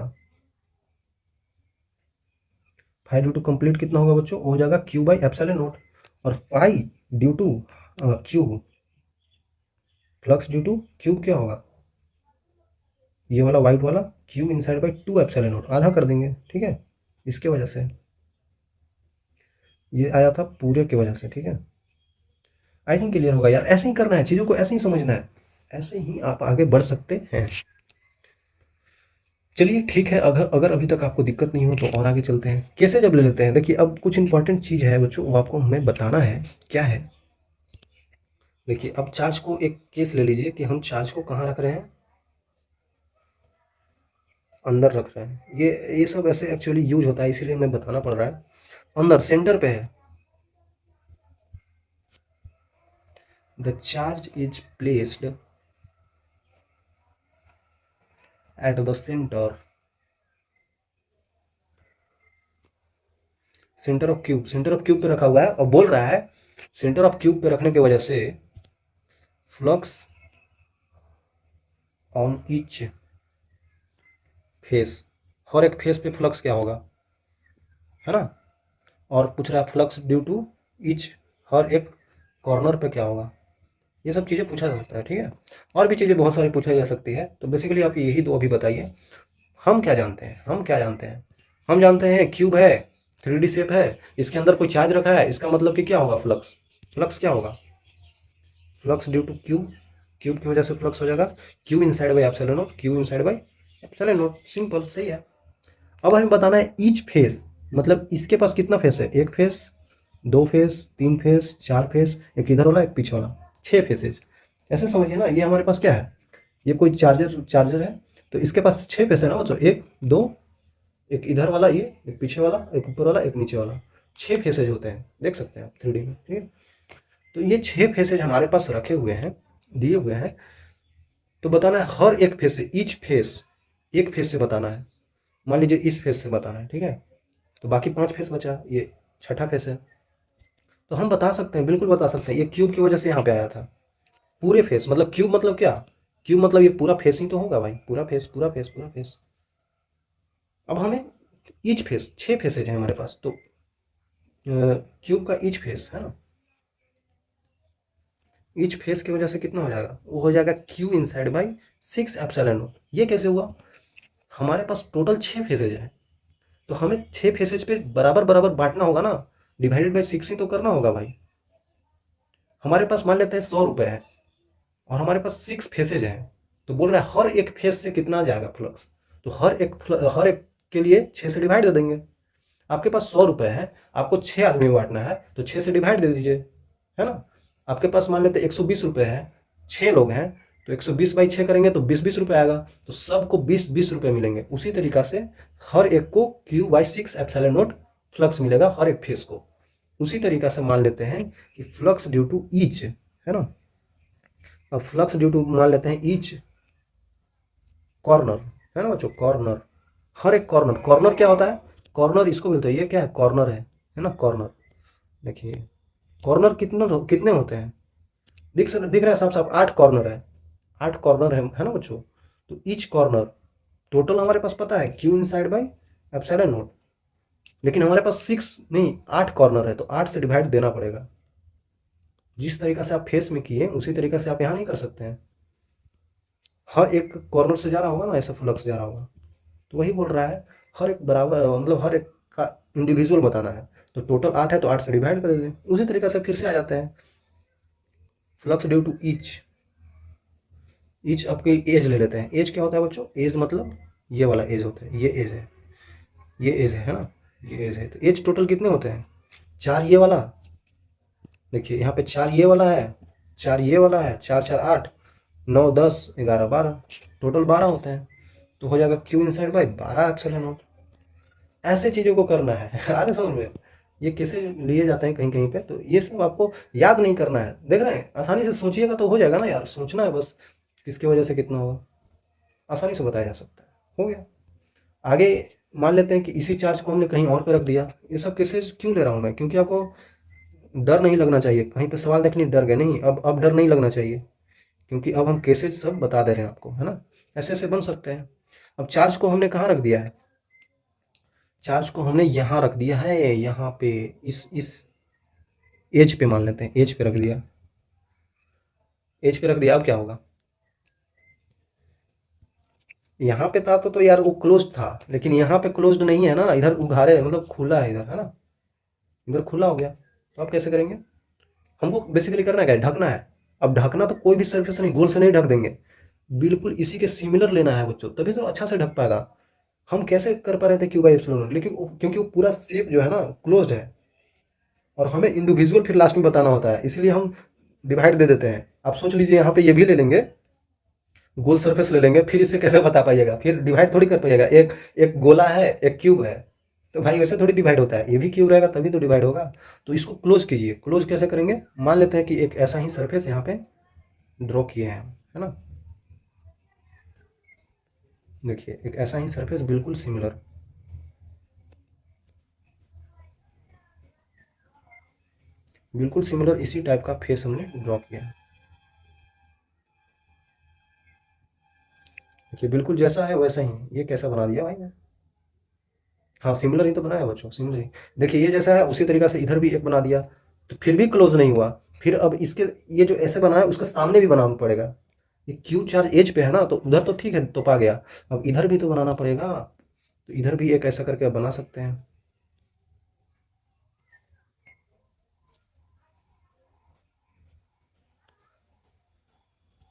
5 ड्यू टू कंप्लीट कितना होगा बच्चों, हो जाएगा क्यू बाई एप्सिलॉन नॉट। और 5 due two cube, flux due two cube क्या होगा, ये वाला वाइट वाला cube inside by 2 epsilon not, आधा कर देंगे, ठीक है। इसके वजह से ये आया था पूरे की वजह से, ठीक है। आई थिंक क्लियर होगा यार, ऐसे ही करना है चीज़ों को, ऐसे ही समझना है, ऐसे ही आप आगे बढ़ सकते हैं। चलिए ठीक है, अगर अगर अभी तक आपको दिक्कत नहीं हो तो और आगे चलते हैं। कैसे जब ले लेते हैं, देखिए अब कुछ इंपॉर्टेंट चीज़ है बच्चों, वो आपको हमें बताना है, क्या है। देखिए अब चार्ज को एक केस ले लीजिए कि हम चार्ज को कहाँ रख रहे हैं, अंदर रख रहे हैं। ये सब ऐसे एक्चुअली यूज होता है, इसीलिए हमें बताना पड़ रहा है। अंदर सेंटर पे है, the charge is placed at the centre, centre of cube, centre of cube पे रखा हुआ है और बोल रहा है सेंटर ऑफ क्यूब पे रखने की वजह से फ्लक्स ऑन ईच फेस, हर एक फेस पे फ्लक्स क्या होगा, है ना। और पूछ रहा है फ्लक्स ड्यू टू ईच, हर एक कॉर्नर पे क्या होगा। ये सब चीज़ें पूछा जा सकता है, ठीक है। और भी चीज़ें बहुत सारी पूछा जा सकती है। तो बेसिकली आप यही दो अभी बताइए, हम क्या जानते हैं, हम क्या जानते हैं, हम जानते हैं क्यूब है, 3D शेप है, इसके अंदर कोई चार्ज रखा है, इसका मतलब कि क्या होगा, फ्लक्स, फ्लक्स क्या होगा, flux due two cube, cube की वजह से फ्लक्स हो जाएगा Q inside by epsilon not, Q inside by epsilon not, simple, सही है। अब हमें बताना है ईच फेस, मतलब इसके पास कितना फेस है, एक फेस, दो फेस, तीन फेस, चार फेस, एक इधर वाला एक पीछे वाला, 6 फेसेज। ऐसे समझिए ना, ये हमारे पास क्या है, ये कोई चार्जर चार्जर है, तो इसके पास 6 फेस है ना बच्चों, एक दो, एक इधर वाला ये, एक पीछे वाला, एक ऊपर वाला, एक नीचे वाला, 6 फेसेज होते हैं, देख सकते हैं आप 3D में, ठीक है। तो ये 6 फेसेज हमारे पास रखे हुए हैं, दिए हुए हैं। तो बताना है हर एक फेस से, ईच फेस, एक फेस से बताना है। मान लीजिए इस फेस से बताना है, ठीक है। तो बाकी 5 फेस बचा, ये छठा फेस है। तो हम बता सकते हैं, बिल्कुल बता सकते हैं, ये क्यूब की वजह से यहाँ पे आया था। पूरे फेस मतलब क्यूब मतलब क्या, क्यूब मतलब ये पूरा फेस ही तो होगा भाई, पूरा फेस, पूरा फेस, पूरा फेस। अब हमें ईच फेस, 6 फेसेज हैं हमारे पास, तो क्यूब का ईच फेस है ना, ईच फेस की वजह से कितना हो जाएगा, वो हो जाएगा Q inside by 6 epsilon not. ये कैसे हुआ, हमारे पास टोटल 6 फेसेज हैं, तो हमें 6 फेसेज पे बराबर बराबर बांटना होगा ना, डिवाइडेड बाई 6 ही तो करना होगा भाई। हमारे पास मान लेते हैं 100 रुपये है और हमारे पास 6 फेसेज हैं, तो बोल रहा है हर एक फेस से कितना जाएगा फ्लक्स, तो हर एक के लिए 6 से डिवाइड दे देंगे। आपके पास 100 रुपये है, आपको 6 आदमी में बांटना है, तो 6 से डिवाइड दे दीजिए, है ना। आपके पास मान लेते 120 रुपये है, 6 लोग हैं, तो 120/6 करेंगे तो 20-20 रुपये आएगा, तो सबको 20-20 रुपये मिलेंगे। उसी तरीका से हर एक को Q/6 एप्सिलॉन नॉट फ्लक्स मिलेगा हर एक फेस को। उसी तरीका से मान लेते हैं कि फ्लक्स ड्यू टू ईच, है ना। अब फ्लक्स ड्यू टू मान लेते हैं ईच कॉर्नर, है ना बच्चों, कॉर्नर, हर एक कॉर्नर। कॉर्नर क्या होता है, कॉर्नर इसको बोलते हैं, ये क्या है, कॉर्नर है ना, कॉर्नर। देखिए कॉर्नर कितने कितने होते हैं, दिख रहा है साफ साफ, 8 कॉर्नर है, 8 कॉर्नर है ना बच्चों। तो ईच कॉर्नर टोटल हमारे पास पता है Q inside by epsilon not, लेकिन हमारे पास 6 नहीं 8 कॉर्नर है, तो 8 से डिवाइड देना पड़ेगा। जिस तरीका से आप फेस में किए उसी तरीका से आप यहाँ नहीं कर सकते हैं, हर एक कॉर्नर से जा रहा होगा ना, ऐसा फ्लक्स जा रहा होगा। तो वही बोल रहा है हर एक बराबर, मतलब हर एक का इंडिविजुअल बताना है। तो टोटल 8 है तो 8 से डिवाइड कर दें, उसी तरीके से फिर से आ जाते हैं। Flux due to each, each आपकी एज ले लेते हैं। एज क्या होता है बच्चों, एज मतलब ये वाला एज होता है, ये एज है, ये एज है ना, ये एज है। तो एज टोटल कितने होते हैं, 4 ये वाला, देखिए यहाँ पे 4 ये वाला है, 4 ये वाला है, 4 4 8 9 10 11 12, टोटल 12 होते हैं। तो हो जाएगा Q inside by 12 epsilon not. ऐसे चीज़ों को करना है आ रहे समझ में, ये कैसे लिए जाते हैं कहीं कहीं पे, तो ये सब आपको याद नहीं करना है। देख रहे हैं, आसानी से सोचिएगा तो हो जाएगा ना यार, सोचना है बस किसकी वजह से कितना होगा, आसानी से बताया जा सकता है, हो गया। आगे मान लेते हैं कि इसी चार्ज को हमने कहीं और पे रख दिया। ये सब केसेस क्यों ले रहा हूँ मैं, क्योंकि आपको डर नहीं लगना चाहिए, कहीं पे सवाल देखने डर गए नहीं, अब डर नहीं लगना चाहिए, क्योंकि अब हम केसेस सब बता दे रहे हैं आपको, है ना। ऐसे ऐसे बन सकते हैं। अब चार्ज को हमने कहाँ रख दिया है, चार्ज को हमने यहाँ रख दिया है, यहाँ पे इस एज पे मान लेते हैं, एज पे रख दिया, एज पे रख दिया। अब क्या होगा, यहाँ पे था तो यार वो क्लोज था, लेकिन यहाँ पे क्लोज्ड नहीं है ना, इधर उघारे मतलब खुला है इधर, है ना, इधर खुला हो गया। तो आप कैसे करेंगे, हमको बेसिकली करना क्या है, ढकना है। अब ढकना तो कोई भी सरफेस नहीं, गोल से नहीं ढक देंगे, बिल्कुल इसी के सिमिलर लेना है बच्चों, तभी तो अच्छा से ढक पाएगा। हम कैसे कर पा रहे थे क्यू बाई एप्सिलॉन, लेकिन क्योंकि वो पूरा शेप जो है ना क्लोज्ड है, और हमें इंडिविजुअल फिर लास्ट में बताना होता है, इसलिए हम डिवाइड दे देते हैं। आप सोच लीजिए यहाँ पे ये भी ले लेंगे, गोल सरफेस ले लेंगे, फिर इससे कैसे बता पाइएगा, फिर डिवाइड थोड़ी कर पाइएगा। एक एक गोला है, एक क्यूब है, तो भाई वैसे थोड़ी डिवाइड होता है, ये भी क्यूब रहेगा तभी तो डिवाइड होगा। तो इसको क्लोज कीजिए, क्लोज कैसे करेंगे, मान लेते हैं कि एक ऐसा ही सरफेस यहाँ पे ड्रॉ किए हैं, है ना। देखिए एक ऐसा ही सरफेस बिल्कुल सिमिलर, बिल्कुल सिमिलर इसी टाइप का फेस हमने ड्रॉ किया है। देखिए बिल्कुल जैसा है वैसा ही, ये कैसा बना दिया भाई मैं, हाँ सिमिलर ही तो बनाया बच्चों, सिमिलर ही। देखिए ये जैसा है उसी तरीका से इधर भी एक बना दिया, तो फिर भी क्लोज नहीं हुआ। फिर अब इसके ये जो ऐसे बना है उसके सामने भी बनाना पड़ेगा। ये क्यू चार्ज एज पे है ना, तो उधर तो ठीक है तो पा गया, अब इधर भी तो बनाना पड़ेगा। तो इधर भी एक ऐसा करके बना सकते हैं।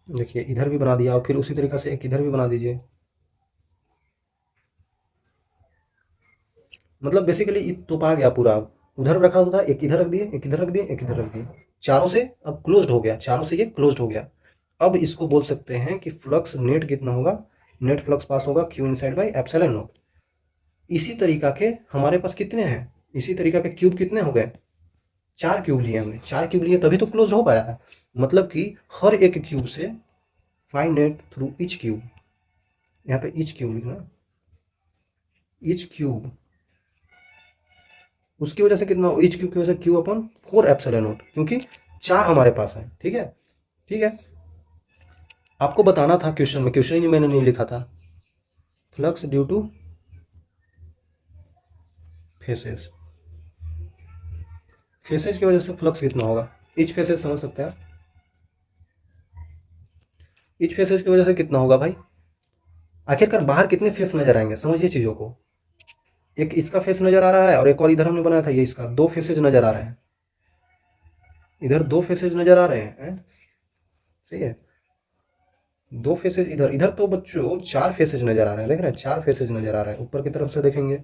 देखिए इधर भी बना दिया, और फिर उसी तरीका से एक इधर भी बना दीजिए। मतलब बेसिकली तो पा गया पूरा। उधर रखा हुआ था, एक इधर रख दिए, एक इधर रख दिए, एक इधर रख दिए, चारों से अब क्लोज्ड हो गया, चारों से ये क्लोज्ड हो गया। अब इसको बोल सकते हैं कि फ्लक्स नेट कितना होगा, नेट फ्लक्स पास होगा Q inside by epsilon not. इसी तरीका के हमारे पास कितने हैं, इसी तरीका के क्यूब कितने हो गए, 4 क्यूब लिए हमने, 4 क्यूब लिए तभी तो क्लोज हो पाया है। मतलब कि हर एक क्यूब से find net through each cube, यहाँ पे ईच क्यूब लिखना, ईच क्यूब, उसकी वजह से कितना, ईच क्यूब की वजह से क्यू अपॉन 4 एप्सिलॉन नॉट, क्योंकि 4 हमारे पास है। ठीक है, ठीक है, आपको बताना था क्वेश्चन में, क्वेश्चन ही मैंने नहीं लिखा था। Flux due to faces, faces की वजह से फ्लक्स कितना होगा, ईच फेसेज समझ सकते हैं, ईच फेसेज की वजह से कितना होगा भाई। आखिरकार बाहर कितने फेस नजर आएंगे, समझिए चीज़ों को। एक इसका फेस नजर आ रहा है, और एक और इधर हमने बनाया था, ये इसका 2 फेसेज नजर आ रहे हैं, इधर 2 फेसेज नजर आ रहे हैं, सही है। 2 फेसेज इधर, इधर तो बच्चों 4 फेसेज नजर आ रहे हैं, देख रहे हैं 4 फेसेज नजर आ रहे हैं। ऊपर की तरफ से देखेंगे,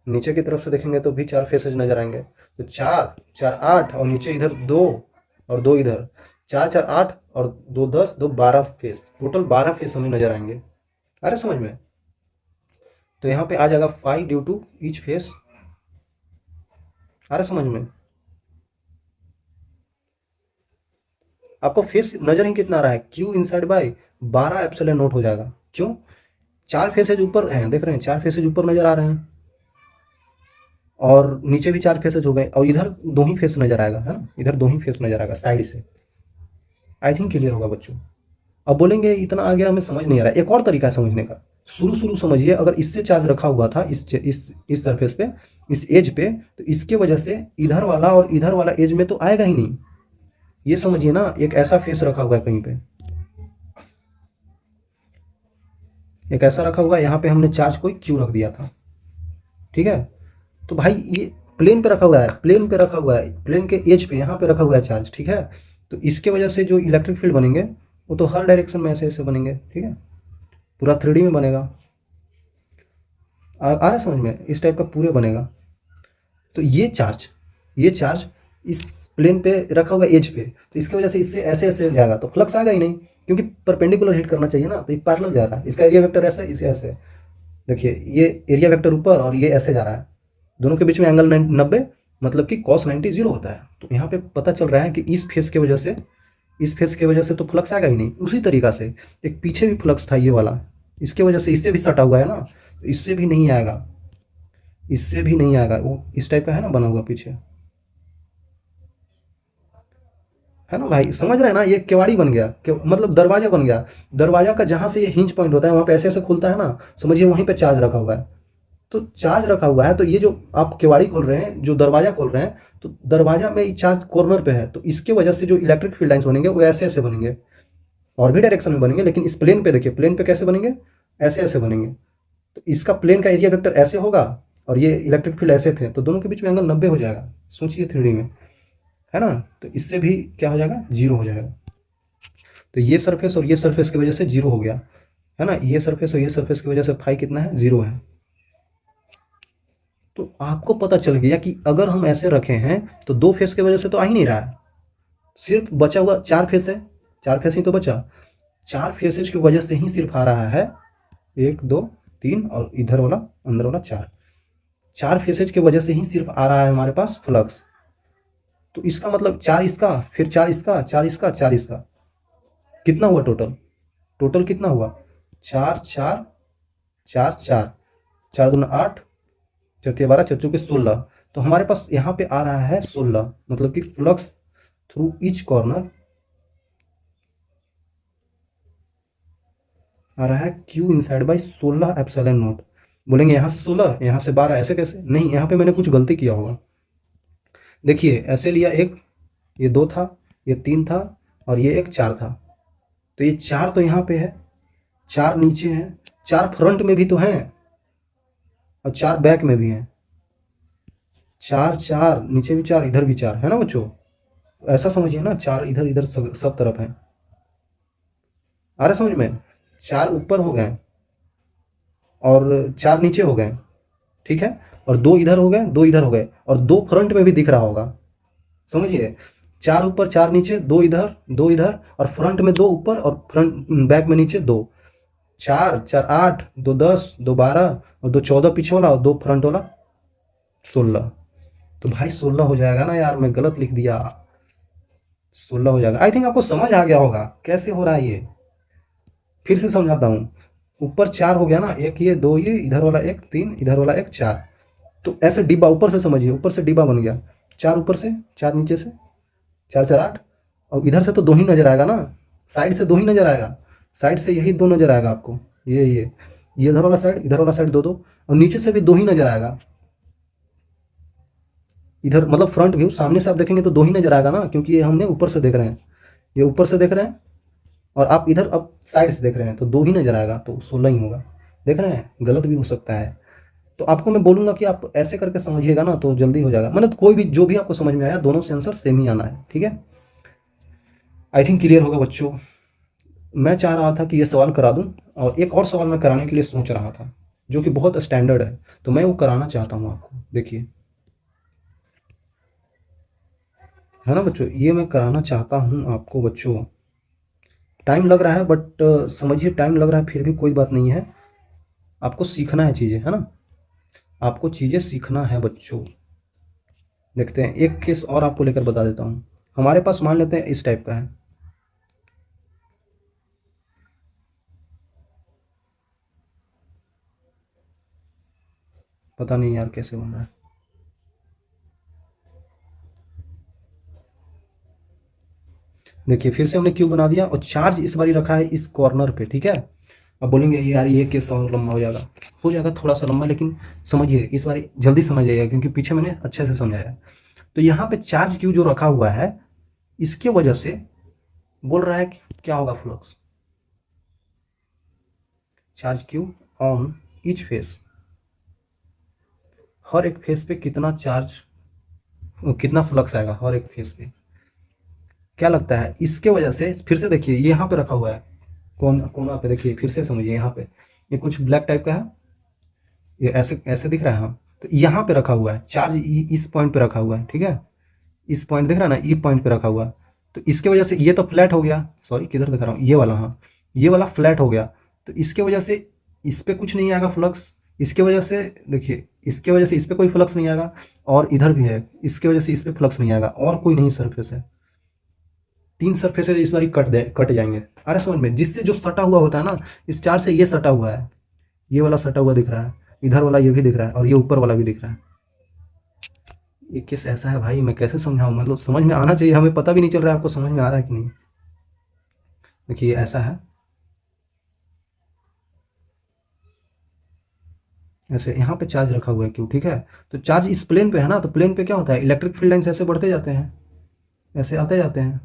नीचे की तरफ से देखेंगे तो भी 4 फेसेज नजर आएंगे। तो 4 4 8, और नीचे इधर 2 और 2 इधर, 4 4 8 और 2 10, 2 12 फेस, टोटल 12 फेस हमें नजर आएंगे। अरे समझ में, तो यहाँ पे आ जाएगा 5 ड्यू टू ईच फेस आ रहा समझ में? आपको फेस नजर ही कितना आ रहा है, Q inside bye 12 epsilon note हो जाएगा। क्यों? 4 फेसेज ऊपर हैं, देख रहे हैं 4 फेसेज ऊपर नजर आ रहे हैं, और नीचे भी 4 फेसेज हो गए, और इधर 2 ही फेस नजर आएगा, है ना, इधर 2 ही फेस नजर आएगा साइड से। आई थिंक क्लियर होगा बच्चों। अब बोलेंगे इतना आ गया हमें समझ नहीं आ रहा है, एक और तरीका है समझने का। शुरू शुरू समझिए, अगर इससे चार्ज रखा हुआ था इस सरफेस पे, इस एज पे, तो इसके वजह से इधर वाला और इधर वाला एज में तो आएगा ही नहीं। ये समझिए ना, एक ऐसा फेस रखा हुआ है कहीं पे, एक ऐसा रखा हुआ है, यहाँ पे हमने चार्ज कोई क्यू रख दिया था, ठीक है। तो भाई ये प्लेन पे रखा हुआ है, प्लेन पे रखा हुआ है, प्लेन के एज पे यहाँ पे रखा हुआ है चार्ज, ठीक है। तो इसके वजह से जो इलेक्ट्रिक फील्ड बनेंगे वो तो हर डायरेक्शन में ऐसे ऐसे बनेंगे, ठीक है, पूरा 3D में बनेगा। आ रहा है समझ में? इस टाइप का पूरे बनेगा। तो ये चार्ज इस प्लेन पे रखा हुआ एज पे, तो इसकी वजह से इससे ऐसे ऐसे जाएगा, तो फ्लक्स आएगा ही नहीं, क्योंकि परपेंडिकुलर हिट करना चाहिए ना, तो ये पैरेलल जा रहा है, इसका एरिया वेक्टर ऐसे, इसे ऐसे। देखिए ये एरिया वेक्टर ऊपर और ये ऐसे जा रहा है, दोनों के बीच में एंगल 90, मतलब कि cos 90 जीरो होता है। तो यहाँ पे पता चल रहा है कि इस फेस के वजह से तो फ्लक्स आएगा ही नहीं। उसी तरीका से एक पीछे भी फ्लक्स था ये वाला, इसके वजह से इससे भी सटा हुआ है ना, तो इससे भी नहीं आएगा, इससे भी नहीं आएगा, वो इस टाइप का है ना बना हुआ पीछे, है ना भाई, समझ रहे हैं ना? ये केवाड़ी बन गया, मतलब दरवाजा बन गया। दरवाजा का जहाँ से ये हिंज पॉइंट होता है वहाँ पे ऐसे ऐसे खुलता है ना, समझिए वहीं पे चार्ज रखा हुआ है। तो चार्ज रखा हुआ है, तो ये जो आप केवाड़ी खोल रहे हैं, जो दरवाजा खोल रहे हैं, तो दरवाजा में चार्ज कॉर्नर पे है, तो इसके वजह से जो इलेक्ट्रिक फील्ड लाइन्स बनेंगे वो ऐसे ऐसे बनेंगे, और भी डायरेक्शन में बनेंगे, लेकिन इस प्लेन पे देखिए, प्लेन पे कैसे बनेंगे, ऐसे ऐसे बनेंगे। तो इसका प्लेन का एरिया वेक्टर ऐसे होगा, और ये इलेक्ट्रिक फील्ड ऐसे थे, तो दोनों के बीच में एंगल 90 हो जाएगा। सोचिए 3D में, है ना, तो इससे भी क्या हो जाएगा, जीरो हो जाएगा। तो ये सरफेस और ये सरफेस की वजह से जीरो हो गया, है ना, ये सरफेस और ये सरफेस की वजह से फाई कितना है, जीरो है। तो आपको पता चल गया कि अगर हम ऐसे रखे हैं तो 2 फेस की वजह से तो आ ही नहीं रहा है, सिर्फ बचा हुआ 4 फेस है, 4 फेस ही तो बचा, 4 फेसेज की वजह से ही सिर्फ आ रहा है 1 2 3, और इधर वाला अंदर वाला 4 फेसेज की वजह से ही सिर्फ आ रहा है हमारे पास फ्लक्स। तो इसका मतलब 4 इसका, फिर 4 इसका, 4 इसका, 4 इसका, कितना हुआ टोटल? टोटल कितना हुआ? 4 4 4 4, 4 दूना 8, 4 12, 4 चौके 16। तो हमारे पास यहाँ पे आ रहा है 16, मतलब कि फ्लक्स थ्रू ईच कॉर्नर आ रहा है Q inside by 16 epsilon note. बोलेंगे यहाँ से 16, यहाँ से 12, ऐसे कैसे? नहीं, यहाँ पे मैंने कुछ गलती किया होगा। देखिए ऐसे लिया, एक ये 2 था, ये 3 था, और ये एक 4 था। तो ये 4 तो यहाँ पे है, 4 नीचे है, 4 फ्रंट में भी तो हैं, और 4 बैक में भी हैं। 4 4 नीचे भी 4, इधर भी 4, है ना बच्चों? ऐसा समझिए ना, 4 इधर इधर सब तरफ है। आ रहा समझ में? 4 ऊपर हो गए और 4 नीचे हो गए, ठीक है, और 2 इधर हो गए, 2 इधर हो गए, और 2 फ्रंट में भी दिख रहा होगा, समझिए। 4 ऊपर 4 नीचे, 2 इधर 2 इधर, और फ्रंट में 2 ऊपर, और फ्रंट बैक में नीचे 2, 4 4 8, 2 10, 2 12, और 2 14 पीछे वाला, और 2 फ्रंट वाला 16। तो भाई 16 हो जाएगा ना यार, मैं गलत लिख दिया, 16 हो जाएगा। आई थिंक आपको समझ आ गया होगा कैसे हो रहा है ये। फिर से समझाता हूँ, ऊपर 4 हो गया ना, एक ये 2, ये इधर वाला 1 3, इधर वाला 1 4, तो ऐसे डिब्बा ऊपर से समझिए, ऊपर से डिब्बा बन गया, 4 ऊपर से 4 नीचे से, 4 4 8, और इधर से तो 2 ही नजर आएगा ना, साइड से 2 ही नजर आएगा, साइड से यही 2 नजर आएगा आपको, ये इधर वाला साइड, इधर वाला साइड 2 2, और नीचे से भी 2 ही नजर आएगा। इधर मतलब फ्रंट व्यू सामने से आप देखेंगे तो 2 ही नजर आएगा ना, क्योंकि ये हमने ऊपर से देख रहे हैं, ये ऊपर से देख रहे हैं, और आप इधर अब साइड से देख रहे हैं, तो 2 ही नजर आएगा, तो 16 ही होगा। देख रहे हैं, गलत भी हो सकता है। तो आपको मैं बोलूँगा कि आप ऐसे करके समझिएगा ना, तो जल्दी हो जाएगा। मतलब कोई भी जो भी आपको समझ में आया, दोनों से आंसर सेम ही आना है, ठीक है। आई थिंक क्लियर होगा बच्चों। मैं चाह रहा था कि ये सवाल करा दूं, और एक और सवाल मैं कराने के लिए सोच रहा था, जो कि बहुत स्टैंडर्ड है, तो मैं वो कराना चाहता हूँ आपको। देखिए, है ना बच्चों, ये मैं कराना चाहता हूँ आपको बच्चों। टाइम लग रहा है, बट समझिए टाइम लग रहा है, फिर भी कोई बात नहीं है, आपको सीखना है चीज़ें, है ना, आपको चीज़ें सीखना है बच्चों। देखते हैं, एक केस और आपको लेकर बता देता हूँ। हमारे पास मान लेते हैं इस टाइप का है, पता नहीं यार कैसे बन रहा है। देखिए फिर से हमने क्यूब बना दिया और चार्ज इस बारी रखा है इस कॉर्नर पे, ठीक है। अब बोलेंगे यार ये केस और लंबा हो जाएगा थोड़ा सा लंबा, लेकिन समझिए इस बार जल्दी समझ जाइएगा क्योंकि पीछे मैंने अच्छे से समझाया। तो यहाँ पे चार्ज क्यू जो रखा हुआ है, इसके वजह से बोल रहा है कि क्या होगा flux, charge Q on each face, हर एक फेस पे कितना चार्ज, कितना फ्लक्स आएगा हर एक फेस पे, क्या लगता है इसके वजह से। फिर से देखिए ये यहाँ पे रखा हुआ है, कोना पे देखिए, फिर से समझिए यहाँ पे ये कुछ ब्लैक टाइप का है, ये ऐसे ऐसे दिख रहा है। हाँ तो यहाँ पे रखा हुआ है चार्ज, इस पॉइंट पे रखा हुआ है, ठीक है। इस पॉइंट दिख रहा है ना, ई पॉइंट पे रखा हुआ है। तो इसके वजह से ये तो फ्लैट हो गया, सॉरी किधर दिखा रहा हूँ, ये वाला, हाँ ये वाला फ्लैट हो गया। तो इसके वजह से इस पे कुछ नहीं आएगा फ्लक्स, इसके वजह से देखिए इसके वजह से इस पे कोई फ्लक्स नहीं आएगा, और इधर भी है इसके वजह से इस पे फ्लक्स नहीं आएगा, और कोई नहीं सरफेस है। तीन सरफेस है इस बार कट जाएंगे। अरे समझ में, जिससे जो सटा हुआ होता है ना, इस चार से ये सटा हुआ है, ये वाला सटा हुआ दिख रहा है, इधर वाला ये भी दिख रहा है, और ये ऊपर वाला भी दिख रहा है। ये केस ऐसा है भाई, मैं कैसे समझाऊं, मतलब समझ में आना चाहिए, हमें पता भी नहीं चल रहा है आपको समझ में आ रहा है कि नहीं। देखिए ऐसा है, ऐसे यहाँ पे चार्ज रखा हुआ है क्यों, ठीक है। तो चार्ज इस प्लेन पे है ना, तो प्लेन पे क्या होता है, इलेक्ट्रिक फील्ड लाइन्स ऐसे बढ़ते जाते हैं, ऐसे आते जाते हैं।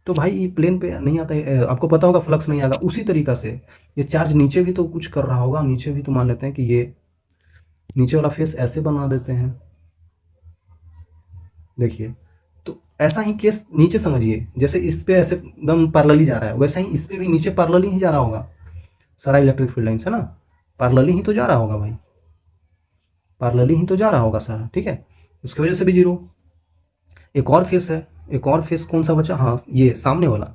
तो भाई ये प्लेन पे नहीं आता है, आपको पता होगा फ्लक्स नहीं आएगा। उसी तरीका से ये चार्ज नीचे भी तो कुछ कर रहा होगा, नीचे भी तो मान लेते हैं कि ये नीचे वाला फेस ऐसे बना देते हैं, देखिए। तो ऐसा ही केस नीचे समझिए, जैसे इस पे ऐसे एकदम पैरेलली जा रहा है, वैसे ही इस पे भी नीचे पैरेलली ही जा रहा होगा, सारा इलेक्ट्रिक फील्ड लाइन्स है ना, पैरेलली ही तो जा रहा होगा भाई, पैरेलली ही तो जा रहा होगा सारा, ठीक है। उसकी वजह से भी जीरो। एक और फेस है, एक और फेस कौन सा बचा, हाँ ये सामने वाला,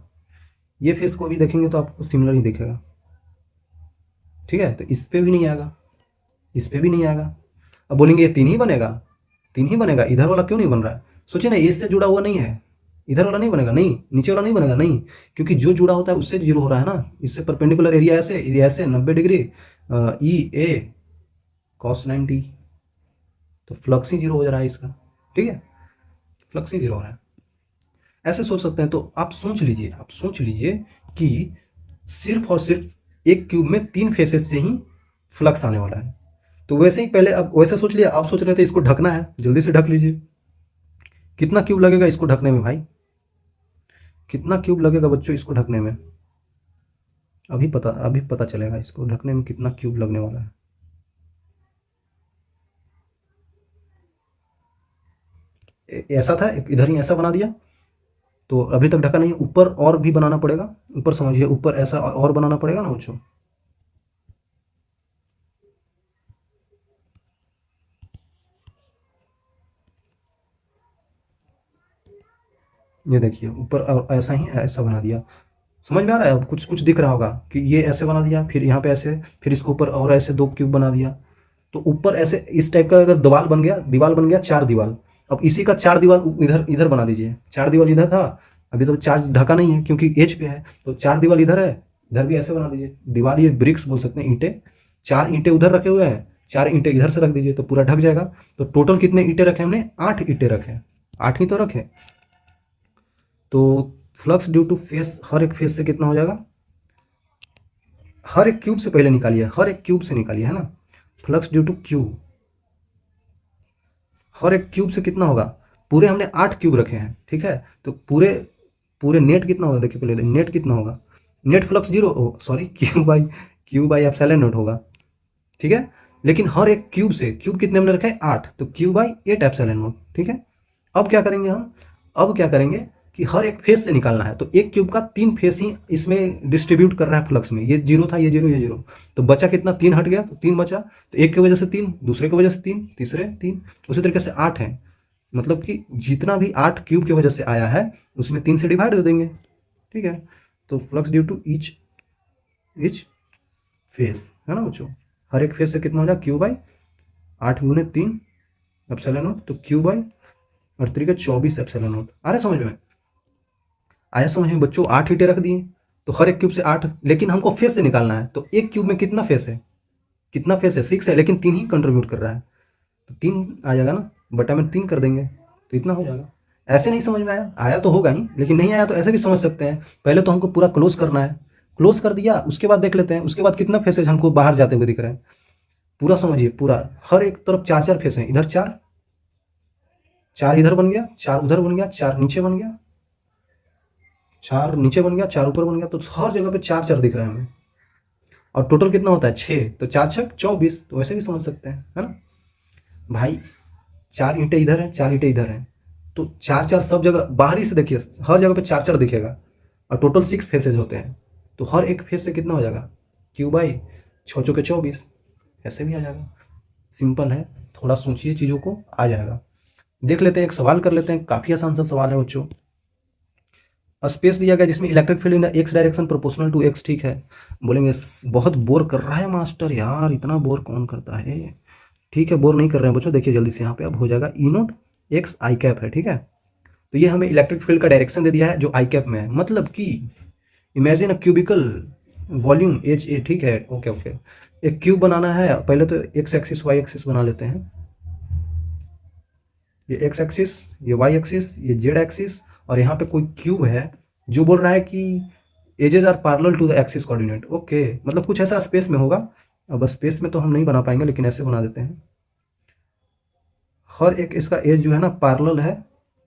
ये फेस को भी देखेंगे तो आपको सिमिलर ही दिखेगा, ठीक है। तो इस पे भी नहीं आएगा, इस पे भी नहीं आएगा। अब बोलेंगे ये तीन ही बनेगा, तीन ही बनेगा, इधर वाला क्यों नहीं बन रहा है। सोचिए ना, इससे जुड़ा हुआ नहीं है, इधर वाला नहीं बनेगा, नहीं नीचे वाला नहीं बनेगा, नहीं, क्योंकि जो जुड़ा होता है उससे जीरो हो रहा है ना, इससे परपेंडिकुलर एरिया ऐसे, ये ऐसे 90 डिग्री, ई ए कॉस 90, तो फ्लक्स ही जीरो हो जा रहा है इसका, ठीक है, फ्लक्स ही जीरो हो रहा है। ऐसे सोच सकते हैं। तो आप सोच लीजिए, आप सोच लीजिए कि सिर्फ और सिर्फ एक क्यूब में तीन फेसेस से ही फ्लक्स आने वाला है। तो वैसे ही पहले अब वैसे सोच लिया, आप सोच रहे थे इसको ढकना है, जल्दी से ढक लीजिए। कितना क्यूब लगेगा इसको ढकने में भाई, कितना क्यूब लगेगा बच्चों इसको ढकने में, अभी पता चलेगा इसको ढकने में कितना क्यूब लगने वाला है। ऐसा था, इधर ही ऐसा बना दिया, तो अभी तक ढका नहीं, ऊपर और भी बनाना पड़ेगा, ऊपर समझिए, ऊपर ऐसा और बनाना पड़ेगा ना बच्चों। ये देखिए ऊपर और ऐसा ही ऐसा बना दिया, समझ में आ रहा है, अब कुछ कुछ दिख रहा होगा कि ये ऐसे बना दिया, फिर यहाँ पे ऐसे, फिर इसके ऊपर और ऐसे दो क्यूब बना दिया। तो ऊपर ऐसे इस टाइप का अगर दीवार बन गया चार दीवार। अब इसी का चार दीवार इधर इधर बना दीजिए, चार दीवार इधर था, अभी तो चार्ज ढका नहीं है क्योंकि एज पे है, तो चार दीवार इधर है, इधर भी ऐसे बना दीजिए दीवार, ये ब्रिक्स बोल सकते हैं, ईंटें, चार ईंटें उधर रखे हुए हैं, चार ईंटें इधर से रख दीजिए तो पूरा ढक जाएगा। तो टोटल कितने ईंटें रखे हमने, 8 ईंटें रखे, 8 ही तो रखे। तो फ्लक्स ड्यू टू फेस, हर एक फेस से कितना हो जाएगा, हर एक क्यूब से पहले निकालिए, हर एक क्यूब से निकालिए, है ना। फ्लक्स ड्यू टू क्यूब, हर एक क्यूब से कितना होगा, पूरे हमने 8 क्यूब रखे हैं, ठीक है। तो पूरे पूरे नेट कितना होगा, देखिए पहले नेट कितना होगा, net flux zero, sorry Q by epsilon not होगा, ठीक है। लेकिन हर एक क्यूब से, क्यूब कितने हमने रखे हैं 8, तो क्यू बाई 8 एप्सिलॉन नॉट, ठीक है। अब क्या करेंगे हम, अब क्या करेंगे कि हर एक फेस से निकालना है, तो एक क्यूब का तीन फेस ही इसमें डिस्ट्रीब्यूट कर रहा है फ्लक्स में, ये जीरो था, ये जीरो, ये जीरो, तो बचा कितना, तीन हट गया, तो तीन बचा, तो एक की वजह से तीन, दूसरे की वजह से तीन, तीसरे तीन, उसी तरीके से 8 है, मतलब कि जितना भी 8 क्यूब की वजह से आया है उसमें 3 से डिवाइड दे देंगे, ठीक है। तो flux due to each each face, है ना बच्चों, हर एक फेस से कितना हो जाए, क्यू बाई 8 गुने 3, एप्सिलॉन नॉट, तो क्यू बाई 8×3 = 24 एप्सिलॉन नॉट। आ रहा है समझ में? आया समझ में बच्चों? 8 ईंटें रख दिए तो हर एक क्यूब से 8, लेकिन हमको फेस से निकालना है, तो एक क्यूब में कितना फेस है? कितना फेस है? 6 है, लेकिन 3 ही कंट्रीब्यूट कर रहा है, तो 3 आ जाएगा ना, बटा में 3 कर देंगे तो इतना हो जाएगा। ऐसे नहीं समझ में आया? आया तो होगा ही, लेकिन नहीं आया तो ऐसे भी समझ सकते हैं। पहले तो हमको पूरा क्लोज करना है, क्लोज कर दिया, उसके बाद देख लेते हैं उसके बाद कितना फेसेज हमको बाहर जाते हुए दिख रहे हैं। पूरा समझिए, पूरा हर एक तरफ 4-4 फेस हैं। इधर 4, 4 इधर बन गया, 4 उधर बन गया, 4 नीचे बन गया, 4 नीचे बन गया, 4 ऊपर बन गया, तो हर जगह पे 4-4 दिख रहे हैं हमें। और टोटल कितना होता है? 6, तो 4×6 = 24, तो वैसे भी समझ सकते हैं, है ना भाई? 4 ईंटें इधर हैं, 4 ईंटें इधर हैं, तो 4-4 सब जगह बाहरी से देखिए, हर जगह पे 4-4 दिखेगा, और टोटल 6 फेसेज होते हैं, तो हर एक फेस से कितना हो जाएगा? क्यू बाई 6×4 = 24, ऐसे भी आ जाएगा। सिंपल है, थोड़ा सोचिए चीज़ों को, आ जाएगा। देख लेते हैं, एक सवाल कर लेते हैं, काफ़ी आसान सा सवाल है बच्चों। स्पेस दिया गया जिसमें electric field in the X direction proportional to X, ठीक है। बोलेंगे बहुत बोर कर रहा है मास्टर यार, इतना बोर कौन करता है। ठीक है, बोर नहीं कर रहे हैं बच्चों, देखिए जल्दी से यहाँ पे अब हो जाएगा E0 x आई कैप है, ठीक है। तो ये हमें इलेक्ट्रिक फील्ड का डायरेक्शन दे दिया है जो आई कैप में है, मतलब कि imagine a cubical volume H A, ठीक है, ओके ओके। एक क्यूब बनाना है, पहले तो एक्स एक्सिस वाई एक्सिस बना लेते हैं। ये एक्स एक्सिस, ये वाई एक्सिस, ये जेड एक्सिस, और यहाँ पे कोई क्यूब है जो बोल रहा है कि edges are parallel to the axis coordinate, okay, मतलब कुछ ऐसा स्पेस में होगा। अब स्पेस में तो हम नहीं बना पाएंगे, लेकिन ऐसे बना देते हैं। हर एक इसका एज जो है ना पैरेलल है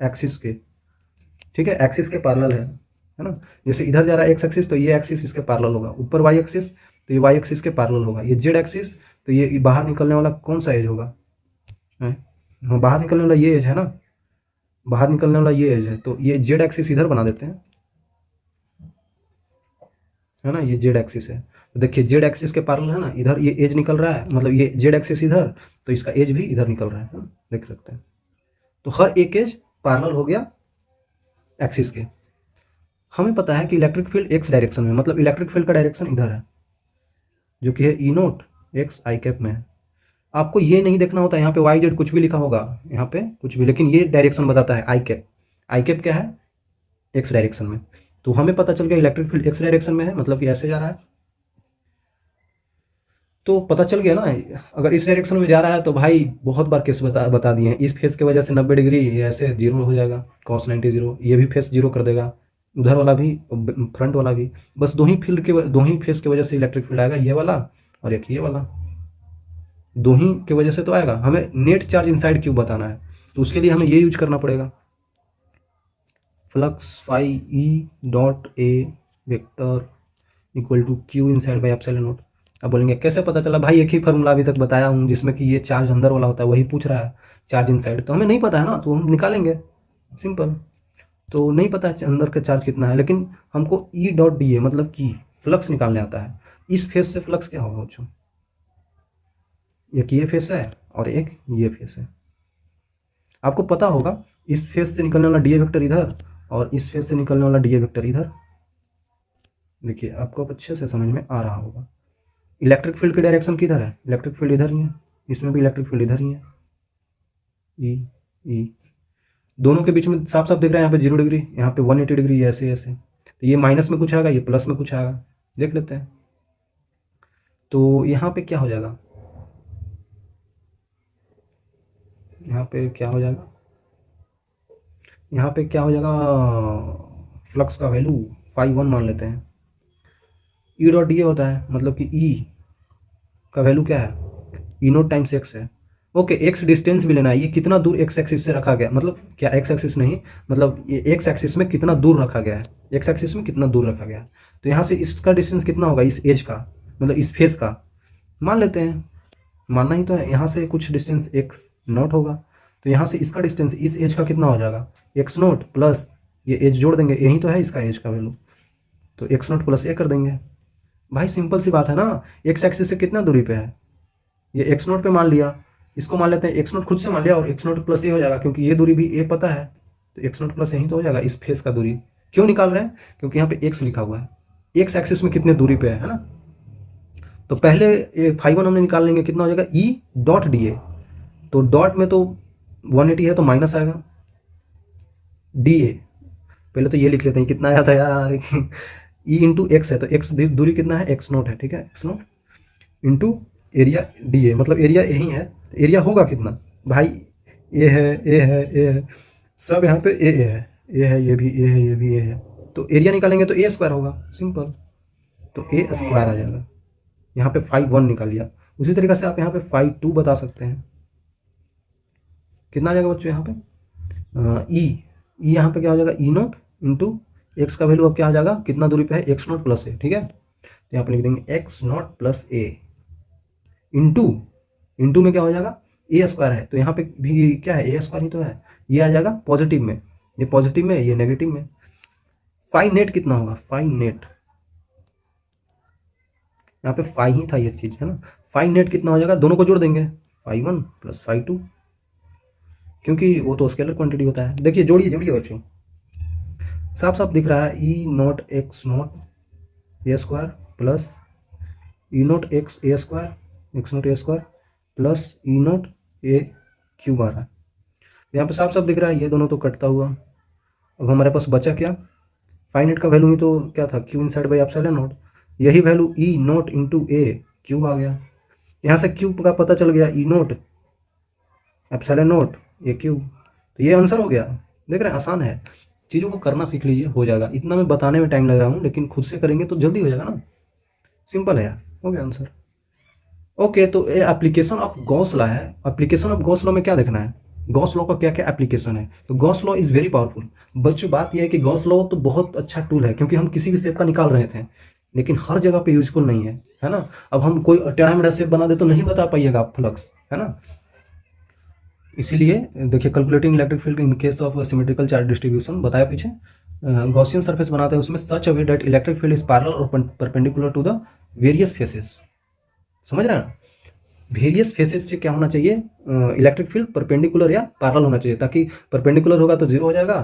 एक्सिस के, ठीक है, एक्सिस के पैरेलल है ना। जैसे इधर जा रहा है एक्स एक्सिस, तो ये एक्सिस इसके पैरेलल होगा। ऊपर वाई एक्सिस, तो ये वाई एक्सिस के पैरेलल होगा। ये जेड एक्सिस, तो ये बाहर निकलने वाला कौन सा एज होगा? हाँ, बाहर निकलने वाला ये एज है ना, बाहर निकलने वाला ये एज है, तो ये जेड एक्सिस इधर बना देते हैं, है ना। ये जेड एक्सिस है, तो देखिए जेड एक्सिस के पैरेलल है ना, इधर ये एज निकल रहा है, मतलब ये जेड एक्सिस इधर, तो इसका एज भी इधर निकल रहा है ना? देख सकते हैं। तो हर एक एज पैरेलल हो गया एक्सिस के। हमें पता है कि इलेक्ट्रिक फील्ड एक्स डायरेक्शन में, मतलब इलेक्ट्रिक फील्ड का डायरेक्शन इधर है, जो कि है E0 x आई कैप में है। आपको ये नहीं देखना होता है यहाँ पे वाई जेड कुछ भी लिखा होगा, यहाँ पे कुछ भी, लेकिन ये डायरेक्शन बताता है आई कैप। आई कैप क्या है? एक्स डायरेक्शन में। तो हमें पता चल गया इलेक्ट्रिक फील्ड एक्स डायरेक्शन में है, मतलब कि ऐसे जा रहा है, तो पता चल गया ना। अगर इस डायरेक्शन में जा रहा है तो भाई बहुत बार केस बता दिए हैं, इस फेस की वजह से 90 डिग्री ऐसे जीरो हो जाएगा, cos 90 जीरो, ये भी फेस जीरो कर देगा, उधर वाला भी, फ्रंट वाला भी। बस दो ही फेस की वजह से इलेक्ट्रिक फील्ड आएगा, ये वाला और एक ये वाला, दो ही की वजह से तो आएगा। हमें नेट चार्ज इनसाइड क्यूब बताना है, तो उसके लिए हमें ये यूज करना पड़ेगा, flux phi E dot A vector equal to Q inside by epsilon naught. अब बोलेंगे कैसे पता चला भाई? एक ही फार्मूला अभी तक बताया हूँ जिसमें कि ये चार्ज अंदर वाला होता है, वही पूछ रहा है चार्ज इनसाइड, तो हमें नहीं पता है ना, तो हम निकालेंगे, सिंपल। तो नहीं पता है अंदर का चार्ज कितना है, लेकिन हमको ई डॉट डी ए मतलब कि फ्लक्स निकालने आता है। इस फेस से फ्लक्स क्या होगा बच्चों? एक ये फेस है और एक ये फेस है, आपको पता होगा। इस फेस से निकलने वाला डी ए वेक्टर इधर, और इस फेस से निकलने वाला डी ए वेक्टर इधर। देखिए आपको अब अच्छे से समझ में आ रहा होगा। इलेक्ट्रिक फील्ड की डायरेक्शन किधर है? इलेक्ट्रिक फील्ड इधर ही है, इसमें भी इलेक्ट्रिक फील्ड इधर ही है, ई ई, दोनों के बीच में साफ साफ दिख रहा है, यहाँ पे 0 डिग्री, यहाँ पे 180 डिग्री, ऐसे ऐसे। तो ये माइनस में कुछ आएगा, ये प्लस में कुछ आएगा, देख लेते हैं। तो यहाँ पे क्या हो जाएगा? यहाँ पे क्या हो जाएगा? यहाँ पे क्या हो जाएगा? फ्लक्स का वैल्यू φ1 मान लेते हैं। ई डॉट डी ए होता है, मतलब कि ई का वैल्यू क्या है? E0 टाइम्स एक्स है, ओके। एक्स डिस्टेंस भी लेना है, ये कितना दूर एक्स एक्सिस से रखा गया, मतलब क्या एक्स एक्सिस नहीं, मतलब ये एक्स एक्सिस में कितना दूर रखा गया है, एक्स एक्सिस में कितना दूर रखा गया है। तो यहाँ से इसका डिस्टेंस कितना होगा? इस एज का, मतलब इस फेस का मान लेते हैं, मानना ही तो है। यहाँ से कुछ डिस्टेंस एक्स नॉट होगा, तो यहाँ से इसका डिस्टेंस इस एज का कितना हो जाएगा? एक्स नॉट प्लस ये एज जोड़ देंगे, यही तो है इसका एज का वैल्यू, तो एक्स नॉट प्लस ए कर देंगे। भाई सिंपल सी बात है ना, एक्स एक्सिस से कितना दूरी पे है? ये एक्स नोट पे मान लिया, इसको मान लेते हैं एक्स नोट खुद से मान लिया, और एक्स नोट प्लस ए हो जाएगा, क्योंकि ये दूरी भी ए पता है, तो एक्स नोट प्लस यही तो हो जाएगा। इस फेस का दूरी क्यों निकाल रहे हैं? क्योंकि यहाँ पे एक्स लिखा हुआ है, एक्स एक्सिस में कितने दूरी पे है ना। तो पहले φ1 हमने निकाल लेंगे, कितना हो जाएगा? ई डॉट डी ए, तो डॉट में तो 180 है तो माइनस आएगा डी ए। पहले तो ये लिख लेते हैं, कितना आया था यार ई इंटू एक्स है तो एक्स दूरी कितना है, एक्स नोट है, ठीक है, x note into area D A, मतलब एरिया यही है, एरिया होगा कितना भाई, ए है, ए है, ए है, सब यहाँ पे ए है, ए है, ये भी ए है, ये भी ए है, तो एरिया निकालेंगे तो ए स्क्वायर होगा, सिंपल, तो ए स्क्वायर आ जाएगा। यहाँ पे 5 1 निकाल लिया। उसी तरीके से आप यहाँ पे 5 2 बता सकते हैं, कितना आ जाएगा बच्चों यहाँ पे ई, ई यहाँ पे क्या हो जाएगा, ई नोट इंटू एक्स का वैल्यू अब क्या हो जाएगा, कितना दूरी पे है, एक्स नोट प्लस ए, ठीक है, तो यहाँ पे लिख देंगे x not plus A into, into में क्या हो जाएगा, ए स्क्वायर है तो यहाँ पे भी क्या है, ए स्क्वायर ही तो है, ये आ जाएगा पॉजिटिव में, ये पॉजिटिव में, ये नेगेटिव में। फाई नेट कितना होगा, फाई नेट, यहाँ पे फाई ही था ये चीज़ है ना, फाई नेट कितना हो जाएगा, दोनों को जोड़ देंगे, फाई 1 प्लस फाई 2, क्योंकि वो तो स्केलर क्वांटिटी होता है। देखिए जोड़िए जोड़िए बच्चों, साफ साफ दिख रहा है, E naught x naught a square plus E naught x a square, x naught a square plus E naught a cube आ रहा है, यहाँ पे साफ साफ दिख रहा है, ये दोनों तो कटता हुआ। अब हमारे पास बचा क्या, फाइनेट का वैल्यू ही तो क्या था, Q inside by epsilon note, यही वैल्यू ई नोट इंटू ए क्यूब आ गया, यहाँ से क्यूब का पता चल गया, ई note epsilon note a cube, तो ये आंसर हो गया। देख रहे हैं, आसान है, चीज़ों को करना सीख लीजिए, हो जाएगा। इतना मैं बताने में टाइम लग रहा हूँ, लेकिन खुद से करेंगे तो जल्दी हो जाएगा ना, सिंपल है यार, हो गया आंसर। ओके, तो ये एप्लीकेशन ऑफ गॉस लॉ है। एप्लीकेशन ऑफ गॉस लॉ में क्या देखना है, गॉस लॉ का क्या क्या एप्लीकेशन है, तो Gauss law is very powerful. बच्चों बात यह है कि गॉस लॉ तो बहुत अच्छा टूल है, क्योंकि हम किसी भी शेप का निकाल रहे थे, लेकिन हर जगह पे यूजफुल नहीं है ना। अब हम कोई टेढ़ा मेढ़ा शेप बना दे तो नहीं बता पाइएगा आप फ्लक्स, है ना। इसीलिए देखिए, calculating electric field in case of symmetrical charge distribution बताया पीछे, गॉसियन सरफेस बनाते हैं उसमें, such a way that electric field is parallel और perpendicular to the various faces. समझ रहे हैं, वेरियस फेसेस से क्या होना चाहिए, इलेक्ट्रिक फील्ड परपेंडिकुलर या पैरेलल होना चाहिए, ताकि परपेंडिकुलर होगा तो 0 हो जाएगा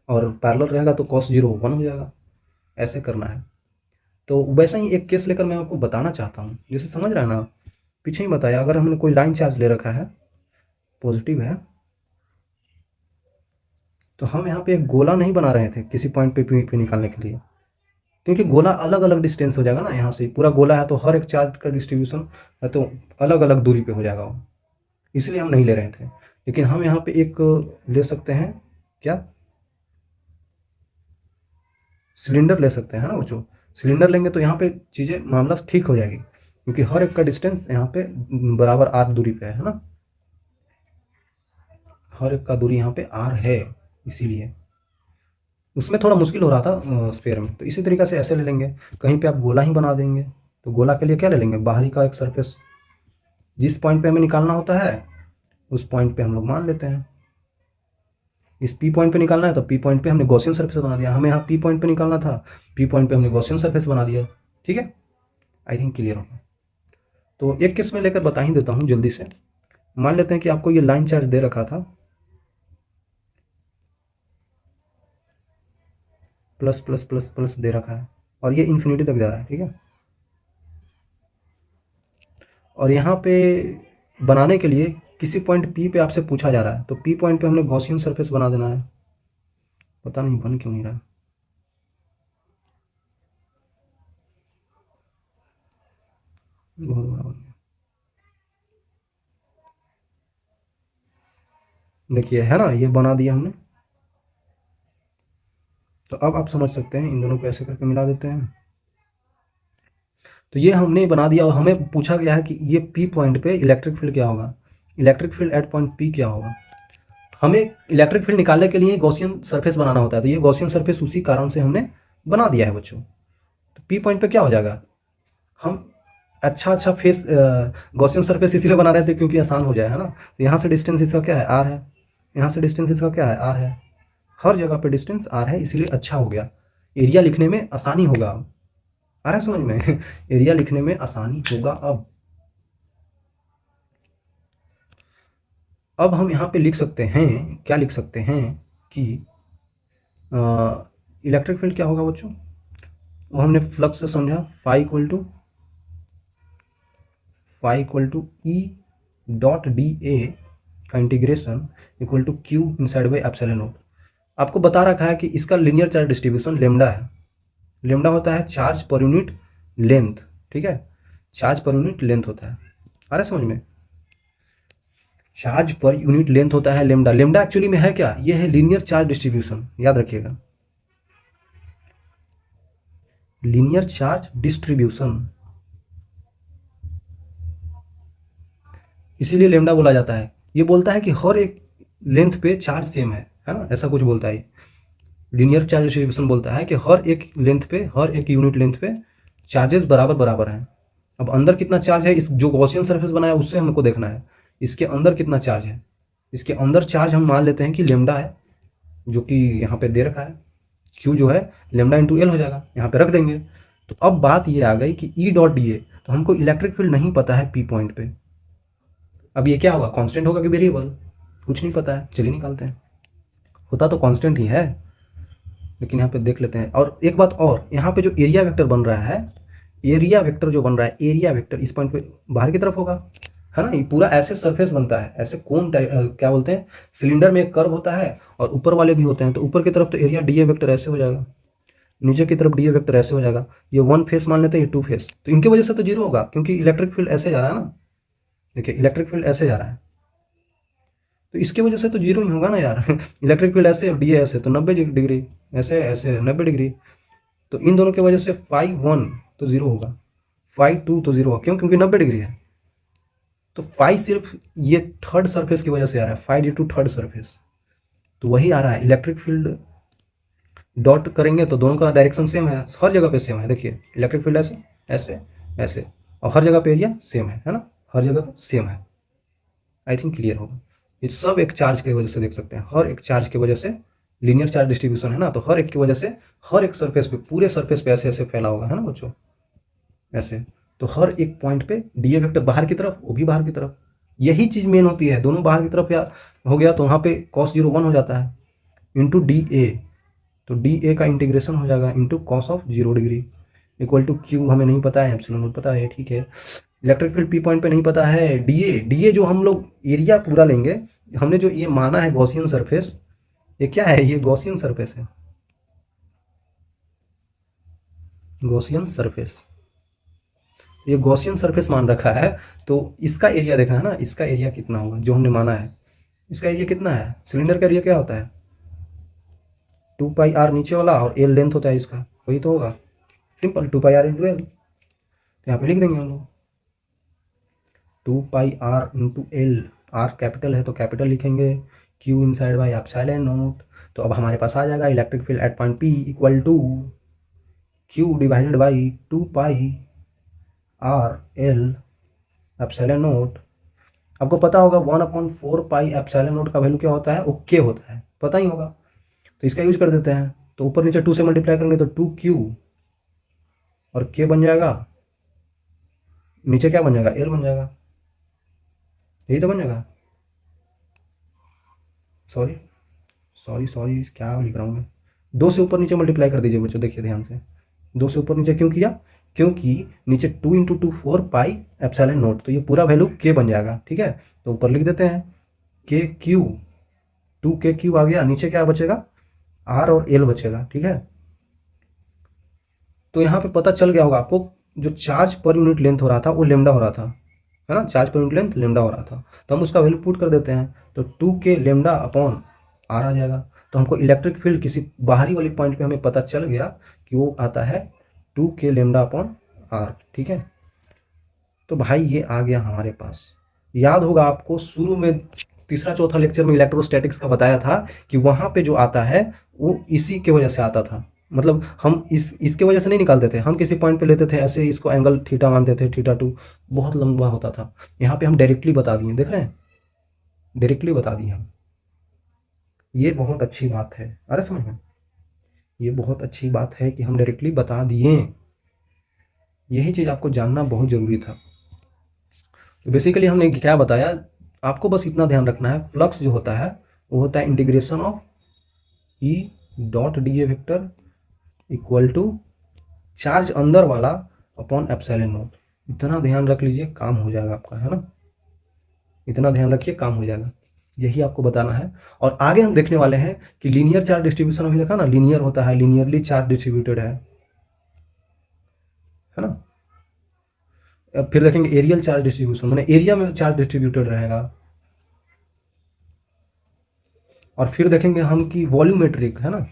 और पैरेलल रहेगा तो cos 0 1 हो जाएगा, ऐसे करना है। तो वैसा ही एक केस लेकर मैं आपको बताना चाहता हूँ, जैसे समझ रहा है ना, पीछे ही बताया, अगर हमने कोई लाइन चार्ज ले रखा है, पॉजिटिव है, तो हम यहाँ पे एक गोला नहीं बना रहे थे किसी पॉइंट पे निकालने के लिए, क्योंकि गोला अलग अलग डिस्टेंस हो जाएगा ना, यहाँ से पूरा गोला है तो हर एक चार्ज का डिस्ट्रीब्यूशन है तो अलग अलग दूरी पे हो जाएगा वो, इसलिए हम नहीं ले रहे थे। लेकिन हम यहाँ पे एक ले सकते हैं, क्या, सिलेंडर ले सकते हैं, है ना बच्चों, सिलेंडर लेंगे तो यहाँ पे चीज़ें मामला ठीक हो जाएगी, क्योंकि हर एक का डिस्टेंस यहाँ पे बराबर आर दूरी पे है ना, हर एक का दूरी यहाँ पे आर है, इसीलिए उसमें थोड़ा मुश्किल हो रहा था स्फेयर में। तो इसी तरीके से ऐसे ले लेंगे, कहीं पे आप गोला ही बना देंगे, तो गोला के लिए क्या ले लेंगे, बाहरी का एक सरफेस, जिस पॉइंट पे हमें निकालना होता है उस पॉइंट पे हम लोग मान लेते हैं, इस पी पॉइंट पे निकालना है तो पी पॉइंट पे हमने गॉसियन सरफेस बना दिया, हमें यहाँ पी पॉइंट पे निकालना था, पी पॉइंट पे हमने गॉसियन सरफेस बना दिया, ठीक है। आई थिंक क्लियर होगा। तो एक केस में लेकर बता ही देता हूँ जल्दी से। मान लेते हैं कि आपको ये लाइन चार्ज दे रखा था, प्लस प्लस प्लस प्लस दे रखा है, और ये इन्फिनिटी तक जा रहा है, ठीक है। और यहाँ पे बनाने के लिए किसी पॉइंट पी पे आपसे पूछा जा रहा है, तो पी पॉइंट पे हमने गॉसियन सरफेस बना देना है, पता नहीं बन क्यों नहीं रहा, बहुत बड़ा बन गया, देखिए है ना, ये बना दिया हमने। तो अब आप समझ सकते हैं, इन दोनों को ऐसे करके मिला देते हैं, तो ये हमने बना दिया। और हमें पूछा गया है कि ये पी पॉइंट पे इलेक्ट्रिक फील्ड क्या होगा, electric field at point P क्या होगा। हमें इलेक्ट्रिक फील्ड निकालने के लिए गॉसियन सरफेस बनाना होता है, तो ये गॉसियन सरफेस उसी कारण से हमने बना दिया है बच्चों। तो पी पॉइंट पे क्या हो जाएगा, हम अच्छा अच्छा फेस गॉसियन सरफेस इसीलिए बना रहे थे क्योंकि आसान हो जाए, है ना। तो यहाँ से डिस्टेंस इसका क्या है, आर है, यहाँ से डिस्टेंस इसका क्या है, आर है, हर जगह पे डिस्टेंस आर है, इसलिए अच्छा हो गया, एरिया लिखने में आसानी होगा। आ रहा है समझ में एरिया लिखने में आसानी होगा। अब हम यहाँ पे लिख सकते हैं, क्या लिख सकते हैं कि इलेक्ट्रिक फील्ड क्या होगा बच्चों, वो हमने फ्लक्स से समझा, phi equal to E dot D A का integration equal to Q inside by epsilon naught. आपको बता रखा है कि इसका लीनियर चार्ज डिस्ट्रीब्यूशन लेमडा है। लेमडा होता है चार्ज पर यूनिट लेंथ, ठीक है, चार्ज पर यूनिट लेंथ होता है। आ रहा है समझ में? चार्ज पर यूनिट लेंथ होता है लेमडा। लेमडा एक्चुअली में है क्या? ये है लीनियर चार्ज डिस्ट्रीब्यूशन, याद रखिएगा, लीनियर चार्ज डिस्ट्रीब्यूशन, इसीलिए लेमडा बोला जाता है। ये बोलता है कि हर एक लेंथ पे चार्ज सेम है ना, ऐसा कुछ बोलता है। लीनियर चार्ज डिस्ट्रीब्यूशन बोलता है कि हर एक लेंथ पे, हर एक यूनिट लेंथ पे चार्जेस बराबर बराबर हैं। अब अंदर कितना चार्ज है, इस जो गॉसियन सरफेस बनाया उससे हमको देखना है, इसके अंदर कितना चार्ज है। इसके अंदर चार्ज हम मान लेते हैं कि लेमडा है, जो कि यहाँ पे दे रखा है, क्यू जो है लेमडा इंटू एल हो जाएगा, यहाँ पे रख देंगे। तो अब बात ये आ गई कि ई डॉट डी ए, तो हमको इलेक्ट्रिक फील्ड नहीं पता है पी पॉइंट पे। अब ये क्या होगा, कांस्टेंट होगा कि वेरिएबल, कुछ नहीं पता है, चलिए निकालते हैं। होता तो कांस्टेंट ही है, लेकिन यहाँ पे देख लेते हैं। और एक बात और, यहाँ पे जो एरिया वेक्टर बन रहा है, एरिया वेक्टर जो बन रहा है, एरिया वेक्टर इस पॉइंट पे बाहर की तरफ होगा, है ना। ये पूरा ऐसे सरफेस बनता है, ऐसे कोन क्या बोलते हैं, सिलेंडर में एक कर्व होता है और ऊपर वाले भी होते हैं। तो ऊपर की तरफ तो एरिया डी ए वेक्टर ऐसे हो जाएगा, नीचे की तरफ डी ए वेक्टर ऐसे हो जाएगा। ये वन फेस मान लेते हैं, ये टू फेस, तो इनकी वजह से तो जीरो होगा, क्योंकि इलेक्ट्रिक फील्ड ऐसे जा रहा है ना। देखिए इलेक्ट्रिक फील्ड ऐसे जा रहा है, तो इसके वजह से तो जीरो ही होगा ना यार। इलेक्ट्रिक फील्ड ऐसे, डी ऐसे, तो 90 डिग्री, ऐसे ऐसे 90 डिग्री, तो इन दोनों की वजह से फाइव वन तो जीरो होगा, फाइव टू तो जीरो होगा, क्यों? क्योंकि 90 डिग्री है। तो फाइव सिर्फ ये थर्ड सरफेस की वजह से आ रहा है, five D to third surface, तो वही आ रहा है। इलेक्ट्रिक फील्ड डॉट करेंगे तो दोनों का डायरेक्शन सेम है, हर जगह पे सेम है। देखिए इलेक्ट्रिक फील्ड ऐसे ऐसे ऐसे, और हर जगह पे एरिया सेम है ना, हर जगह पे सेम है। आई थिंक क्लियर होगा। ये सब एक चार्ज की वजह से देख सकते हैं, हर एक चार्ज की वजह से, लीनियर चार्ज डिस्ट्रीब्यूशन है ना, तो हर एक की वजह से हर एक सरफेस पे, पूरे सरफेस पे ऐसे ऐसे फैला होगा, है ना बच्चों, ऐसे। तो हर एक पॉइंट पे डी ए वेक्टर बाहर की तरफ, वो भी बाहर की तरफ, यही चीज मेन होती है। दोनों बाहर की तरफ या हो गया तो वहाँ पे कॉस जीरो वन हो जाता है इंटू डी ए, तो डी ए का इंटीग्रेशन हो जाएगा into cos of 0 degree equal to Q हमें नहीं पता है, एप्सिलॉन नॉट पता है, ठीक है। इलेक्ट्रिक फील्ड पी पॉइंट पे नहीं पता है, डी ए जो हम लोग एरिया पूरा लेंगे, हमने जो ये माना है गॉसियन सरफेस, ये क्या है, ये गॉसियन सरफेस है, गॉसियन सरफेस, ये गॉसियन सरफेस मान रखा है। तो इसका एरिया देखना है ना, इसका एरिया कितना होगा जो हमने माना है, इसका एरिया कितना है, सिलेंडर का एरिया क्या होता है, 2 पाई आर नीचे वाला और एल लेंथ होता है इसका, वही तो होगा, simple 2 pi R into L. यहाँ पे लिख देंगे हम लोग 2 pi R into L, R capital है तो कैपिटल लिखेंगे, Q inside by epsilon naught. तो अब हमारे पास आ जाएगा electric field at point P equal to Q divided by 2 pi R L epsilon naught. आपको पता होगा 1/4 पाई एप्सिलॉन नॉट का वैल्यू क्या होता है, वो के होता है, पता ही होगा। तो इसका यूज कर देते हैं, तो ऊपर नीचे 2 से मल्टीप्लाई करेंगे तो 2Q और के बन जाएगा, नीचे क्या बन जाएगा, एल बन जाएगा, यही तो बन जाएगा। सॉरी सॉरी सॉरी, क्या लिख रहा हूँ मैं, 2 से ऊपर नीचे मल्टीप्लाई कर दीजिए बच्चों, देखिए ध्यान से। 2 से ऊपर नीचे क्यों किया, क्योंकि नीचे 2 इंटू 2 4 पाई एप्सिलॉन नॉट, तो ये पूरा वैल्यू के बन जाएगा, ठीक है। तो ऊपर लिख देते हैं के क्यू, 2K क्यू आ गया, नीचे क्या बचेगा, आर और एल बचेगा, ठीक है। तो यहाँ पे पता चल गया होगा आपको, जो चार्ज पर यूनिट लेंथ हो रहा था वो लेमडा हो रहा था, है ना, charge per unit length lambda हो रहा था। तो हम उसका वैल्यू पुट कर देते हैं, तो 2K लेमडा अपॉन आर आ जाएगा। तो हमको इलेक्ट्रिक फील्ड किसी बाहरी वाली पॉइंट पे हमें पता चल गया कि वो आता है 2K लेमडा अपॉन आर, ठीक है। तो भाई ये आ गया हमारे पास। याद होगा आपको शुरू में तीसरा चौथा लेक्चर में इलेक्ट्रोस्टैटिक्स का बताया था कि वहाँ पे जो आता है वो इसी के वजह से आता था। मतलब हम इसके वजह से नहीं निकालते थे, हम किसी पॉइंट पे लेते थे ऐसे, इसको एंगल थीटा मानते थे, थीटा 2 बहुत लंबा होता था। यहाँ पे हम डायरेक्टली बता दिए, देख रहे हैं, डायरेक्टली बता दिए हम। ये बहुत अच्छी बात है, अरे समझ में, ये बहुत अच्छी बात है कि हम डायरेक्टली बता दिए। यही चीज़ आपको जानना बहुत ज़रूरी था। तो बेसिकली हमने क्या बताया, आपको बस इतना ध्यान रखना है, फ्लक्स जो होता है वो होता है integration of E dot D A vector equal to charge अंदर वाला अपॉन एप्सिलॉन नॉट। इतना ध्यान रख लीजिए, काम हो जाएगा आपका, है ना, इतना ध्यान रखिए, काम हो जाएगा। यही आपको बताना है। और आगे हम देखने वाले हैं कि लीनियर चार्ज डिस्ट्रीब्यूशन अभी देखा ना, लीनियर होता है, लीनियरली चार्ज डिस्ट्रीब्यूटेड है ना। अब फिर देखेंगे एरियल चार्ज डिस्ट्रीब्यूशन, माने एरिया में चार्ज डिस्ट्रीब्यूटेड रहेगा। और फिर देखेंगे हम कि वॉल्यूमेट्रिक है ना,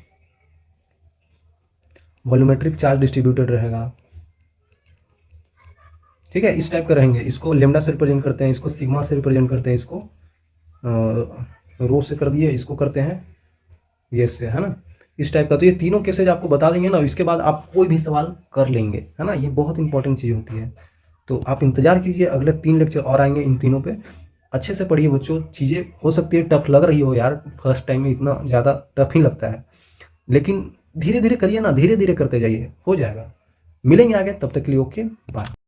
वॉल्यूमेट्रिक चार्ज डिस्ट्रीब्यूटेड रहेगा। ठीक है, इस टाइप का रहेंगे। इसको लेमडा से रिप्रेजेंट करते हैं, इसको सिग्मा से रिप्रेजेंट करते हैं, इसको रो से कर दिए, इसको करते हैं ये से, है ना, इस टाइप का। तो ये तीनों केसेज आपको बता देंगे ना, इसके बाद आप कोई भी सवाल कर लेंगे, है ना। ये बहुत इंपॉर्टेंट चीज़ होती है। तो आप इंतजार कीजिए, अगले 3 लेक्चर और आएंगे इन तीनों पे। अच्छे से पढ़िए बच्चों। चीज़ें हो सकती है टफ लग रही हो यार, फर्स्ट टाइम में इतना ज़्यादा टफ ही लगता है, लेकिन धीरे धीरे करिए ना, धीरे धीरे करते जाइए, हो जाएगा। मिलेंगे आगे, तब तक के लिए ओके बाय।